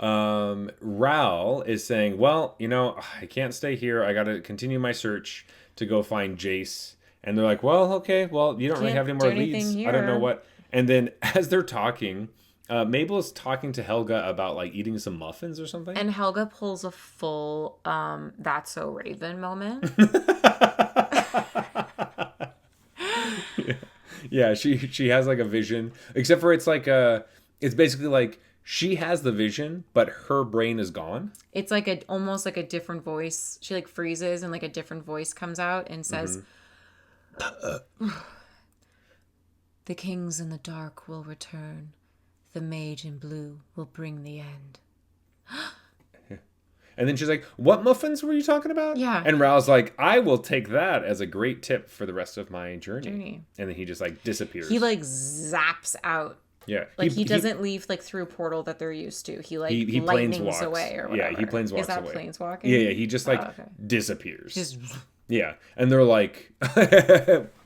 Ral is saying, well, I can't stay here. I got to continue my search to go find Jace. And they're like, well, okay, well, you don't really Can't have any more do anything leads. I don't know here. what. And then as they're talking, Mabel is talking to Helga about, like, eating some muffins or something. And Helga pulls a full "That's So Raven" moment. Yeah, she has, like, a vision. Except for it's basically like she has the vision, but her brain is gone. It's like almost like a different voice. She like freezes and like a different voice comes out and says, "The kings in the dark will return. The mage in blue will bring the end." And then she's like, what muffins were you talking about? Yeah. And Ral's like, I will take that as a great tip for the rest of my journey. And then he just, like, disappears. He like zaps out. Yeah. Like he doesn't leave like through a portal that they're used to. He like he lightnings planeswalks away or whatever. Yeah, he planeswalks Is that away. planeswalking? Yeah, he just like okay. disappears. Just Yeah. And they're like,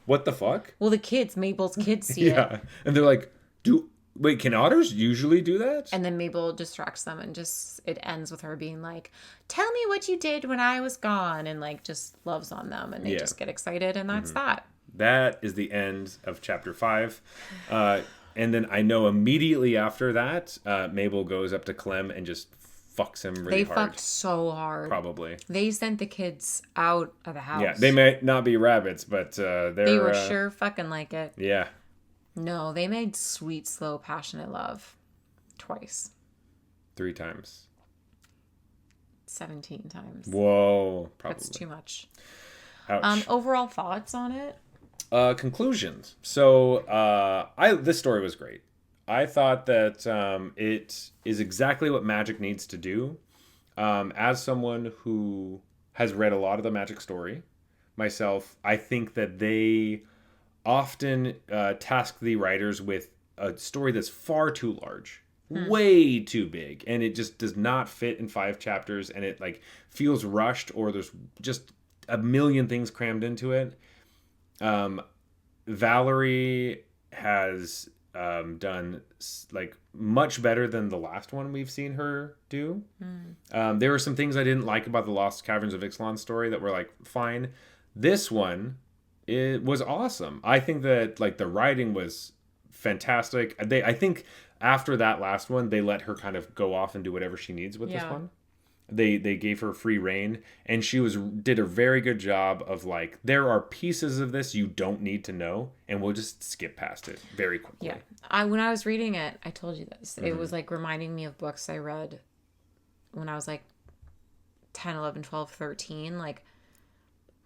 what the fuck? well, Mabel's kids see it. Yeah. And they're like, wait, can otters usually do that? And then Mabel distracts them and just it ends with her being like, "Tell me what you did when I was gone," and like just loves on them and they just get excited and that's that. That is the end of chapter 5. And then I know immediately after that, Mabel goes up to Clem and just fucks him really hard. They fucked so hard. Probably. They sent the kids out of the house. Yeah, they may not be rabbits, but They were sure fucking like it. Yeah. No, they made sweet, slow, passionate love. Twice. 3 times. 17 times. Whoa. Probably. That's too much. Ouch. Overall thoughts on it? Conclusions. So, this story was great. I thought that it is exactly what magic needs to do. As someone who has read a lot of the magic story myself, I think that they often task the writers with a story that's far too large way too big, and it just does not fit in 5 chapters, and it like feels rushed, or there's just a million things crammed into it. Valerie has done like much better than the last one we've seen her do. There were some things I didn't like about the Lost Caverns of Ixalan story that were like fine. This one, it was awesome. I think that like the writing was fantastic. I think after that last one, they let her kind of go off and do whatever she needs with this one. They gave her free reign, and she did a very good job of like, there are pieces of this you don't need to know, and we'll just skip past it very quickly. Yeah. When I was reading it, I told you this. It was like reminding me of books I read when I was like 10, 11, 12, 13. Like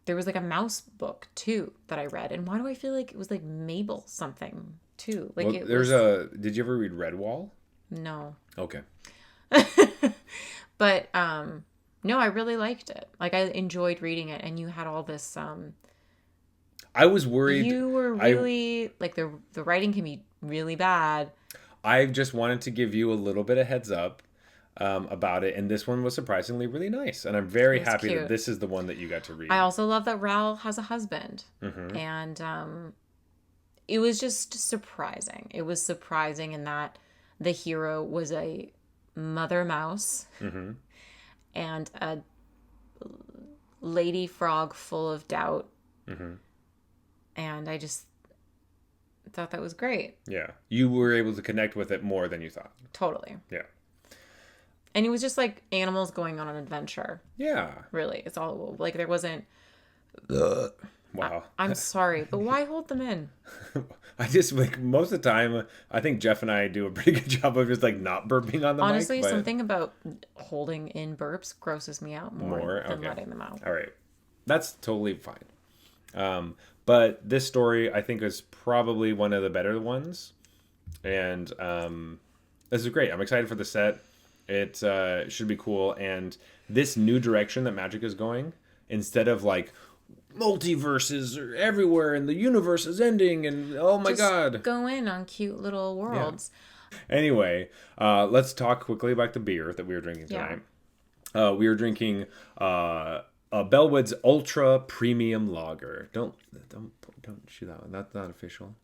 there was like a mouse book too that I read. And why do I feel like it was like Mabel something too? Like did you ever read Redwall? No. Okay. But no, I really liked it. Like I enjoyed reading it, and you had all this I was worried. You were really like the writing can be really bad. I just wanted to give you a little bit of heads up about it, and this one was surprisingly really nice, and I'm very happy that this is the one that you got to read. I also love that Ral has a husband, and it was just surprising. It was surprising in that the hero was a mother mouse and a lady frog full of doubt, and I just thought that was great. Yeah, you were able to connect with it more than you thought. Totally. Yeah. And it was just like animals going on an adventure. Yeah. Really, it's all like there wasn't. Wow. I'm sorry, but why hold them in? I just like most of the time, I think Jeff and I do a pretty good job of just like not burping on the Honestly, mic. something about holding in burps grosses me out more than letting them out. All right. That's totally fine. But this story, I think, is probably one of the better ones. And this is great. I'm excited for the set. It should be cool. And this new direction that Magic is going, instead of like multiverses are everywhere and the universe is ending and oh my god, go in on cute little worlds. Anyway, let's talk quickly about the beer that we were drinking tonight. We were drinking a Bellwood's Ultra Premium Lager. Don't shoot that one. That's not official.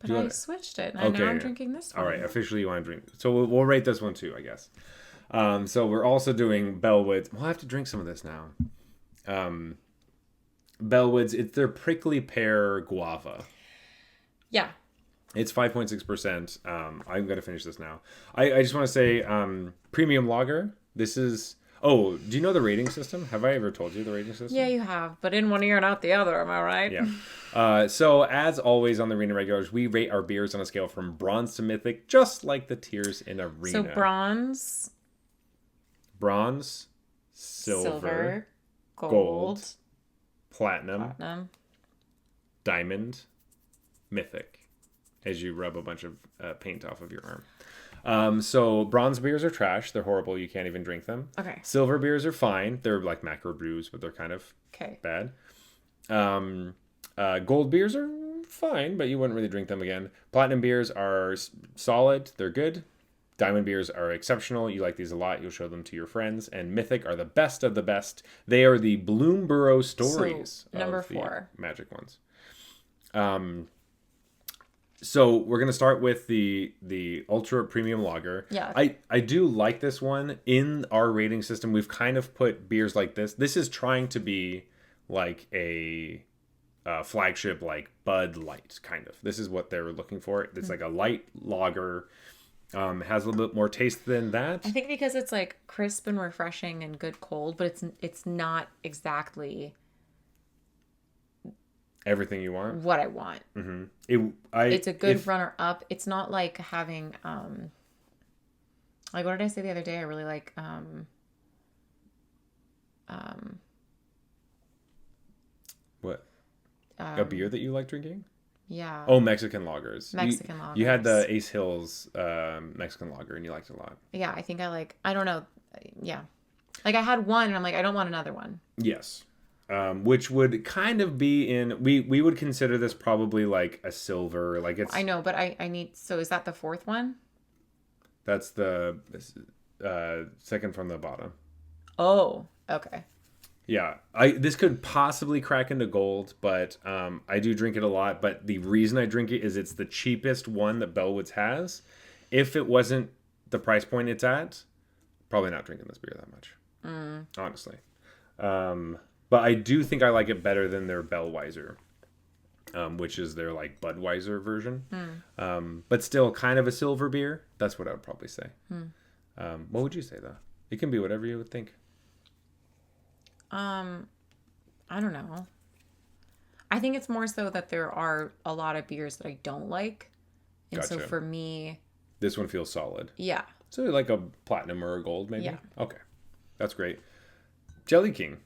But I switched it, and now I'm drinking this one. All right, officially you want to drink. So we'll rate this one too, I guess. So we're also doing Bellwood's. We'll have to drink some of this now. Bellwood's, it's their prickly pear guava. Yeah. It's 5.6%. I'm going to finish this now. I just want to say premium lager. This is... Oh, do you know the rating system? Have I ever told you the rating system? Yeah, you have. But in one ear and out the other, am I right? Yeah. So as always on the Arena Regulars, we rate our beers on a scale from bronze to mythic, just like the tiers in Arena. So bronze, silver, gold, platinum, diamond, mythic, as you rub a bunch of paint off of your arm. So bronze beers are trash. They're horrible. You can't even drink them. Okay. Silver beers are fine. They're like macro brews, but they're kind of bad. Gold beers are fine, but you wouldn't really drink them again. Platinum beers are solid. They're good. Diamond beers are exceptional. You like these a lot. You'll show them to your friends. And Mythic are the best of the best. They are the Bloomburrow stories. So, number 4. Magic ones. So we're going to start with the Ultra Premium Lager. Yeah. I do like this one. In our rating system, we've kind of put beers like this. This is trying to be like a flagship, like Bud Light, kind of. This is what they were looking for. It's like a light lager. Has a little bit more taste than that. I think because it's like crisp and refreshing and good cold, but it's not exactly everything you want. What I want. Mm-hmm. It's a good runner up. It's not like having like what did I say the other day? I really like what? A beer that you like drinking? Yeah. Oh, Mexican lagers. Lagers. You had the Ace Hills Mexican lager and you liked it a lot. Yeah, I don't know. Yeah. Like I had one and I'm like, I don't want another one. Yes. Which would kind of be in, we would consider this probably like a silver, like it's. I know, but I need, so is that the 4th one? That's the second from the bottom. Oh, okay. Yeah, this could possibly crack into gold, but I do drink it a lot. But the reason I drink it is it's the cheapest one that Bellwoods has. If it wasn't the price point it's at, probably not drinking this beer that much, honestly. But I do think I like it better than their Bellweiser, which is their like Budweiser version. But still kind of a silver beer. That's what I would probably say. What would you say though? It can be whatever you would think. I don't know. I think it's more so that there are a lot of beers that I don't like. And so Gotcha. for me, This one feels solid. yeah. So like a platinum or a gold, maybe? Yeah. Okay. That's great. Jelly King.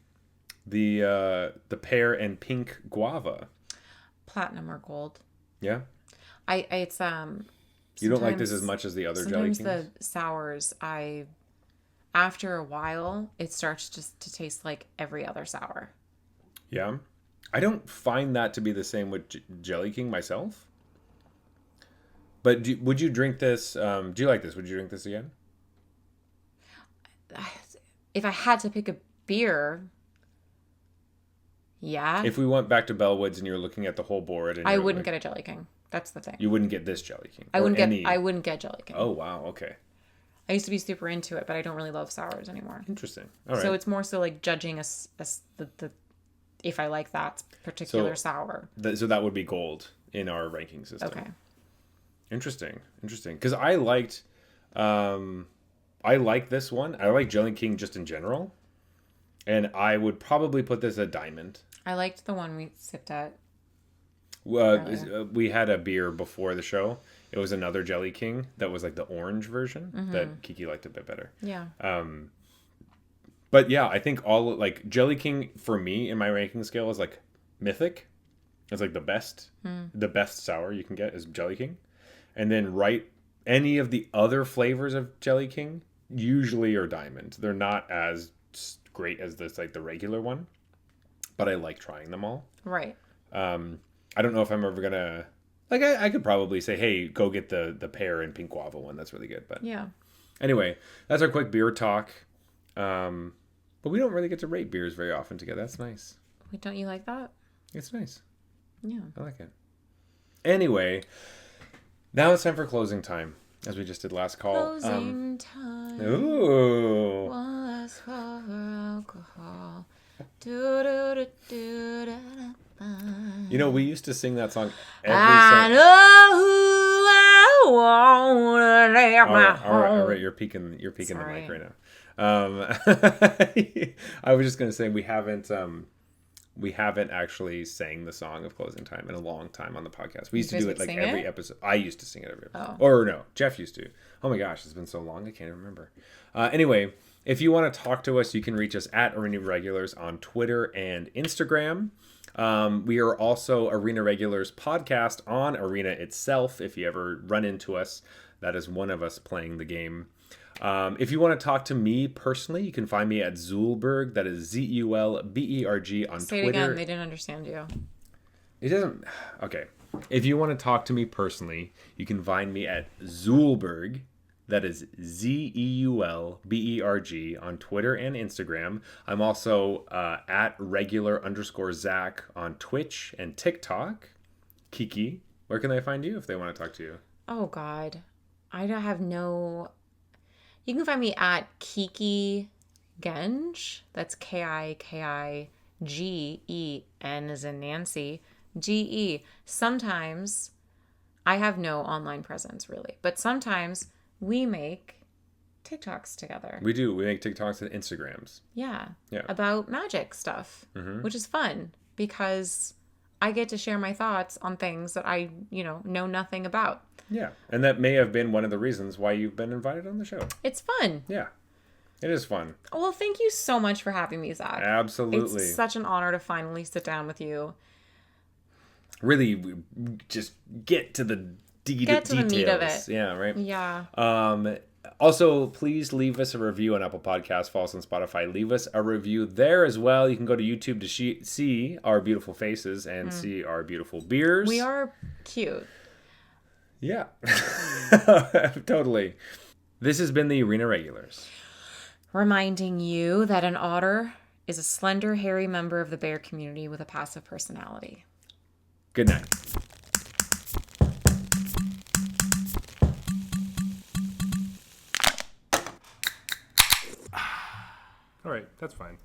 The pear and pink guava. Platinum or gold. Yeah? It's You don't like this as sometimes- much as the other Jelly Sometimes Kings? the sours, after a while, it starts just to taste like every other sour. Yeah. I don't find that to be the same with Jelly King myself. But would you drink this? Do you like this? Would you drink this again? If I had to pick a beer, yeah, If we went back to Bellwoods and you're looking at the whole board, and I you're wouldn't like, get a Jelly King. That's the thing. You wouldn't get this Jelly King. I or wouldn't any... get Jelly King. Oh wow. Okay. I used to be super into it, but I don't really love sours anymore. Interesting. All right. So it's more so like judging the if I like that particular sour. So that would be gold in our ranking system. Okay. Interesting. Because I liked this one. I like Jelly King just in general. And I would probably put this at diamond. I liked the one we sipped at. We had a beer before the show. It was another Jelly King that was like the orange version that Kiki liked a bit better. Yeah. But yeah, I think all like Jelly King for me in my ranking scale is like mythic. It's like the best sour you can get is Jelly King. And then any of the other flavors of Jelly King usually are diamond. They're not as great as this like the regular one, but I like trying them all. Right. I don't know if I'm ever gonna like I could probably say, hey, go get the pear and pink guava one. That's really good. But Yeah. anyway, that's our quick beer talk. But we don't really get to rate beers very often together. That's nice. Wait, don't you like that? It's nice. Yeah. I like it. Anyway, now it's time for closing time, as we just did last call. Closing time. Ooh. One last call for alcohol. Do-do-do-do-da-da-da. You know, we used to sing that song every I know who I want to have my home. all right. You're peeking the Sorry. mic right now. I was just gonna say we haven't actually sang the song of closing time in a long time on the podcast. We used to guys do would it like sing every it? episode. I used to sing it every episode. Oh. Or no, Jeff used to. Oh my gosh, it's been so long I can't even remember. Anyway, if you want to talk to us, you can reach us at Arena Regulars on Twitter and Instagram. We are also Arena Regulars podcast on Arena itself. If you ever run into us, that is one of us playing the game. If you want to talk to me personally, you can find me at Zulberg. That is Zulberg on Say it Twitter. again. They didn't understand you. It doesn't. Okay. If you want to talk to me personally, you can find me at Zulberg. That is Zeulberg on Twitter and Instagram. I'm also at regular_Zach on Twitch and TikTok. Kiki, where can they find you if they want to talk to you? Oh, God. I don't have no... You can find me at Kiki Genge. That's Kikigen as in Nancy. GE. Sometimes I have no online presence, really. But sometimes we make TikToks together. We do. We make TikToks and Instagrams. Yeah. Yeah. About magic stuff, which is fun because I get to share my thoughts on things that I, know nothing about. Yeah. And that may have been one of the reasons why you've been invited on the show. It's fun. Yeah. It is fun. Well, thank you so much for having me, Zach. Absolutely. It's such an honor to finally sit down with you. Really, we just get to the details. the meat of it. Yeah, right? Yeah. Also, please leave us a review on Apple Podcasts, follow us on Spotify. Leave us a review there as well. You can go to YouTube to see our beautiful faces and see our beautiful beers. We are cute. Yeah. Totally. This has been the Arena Regulars. Reminding you that an otter is a slender, hairy member of the bear community with a passive personality. Good night. All right, that's fine.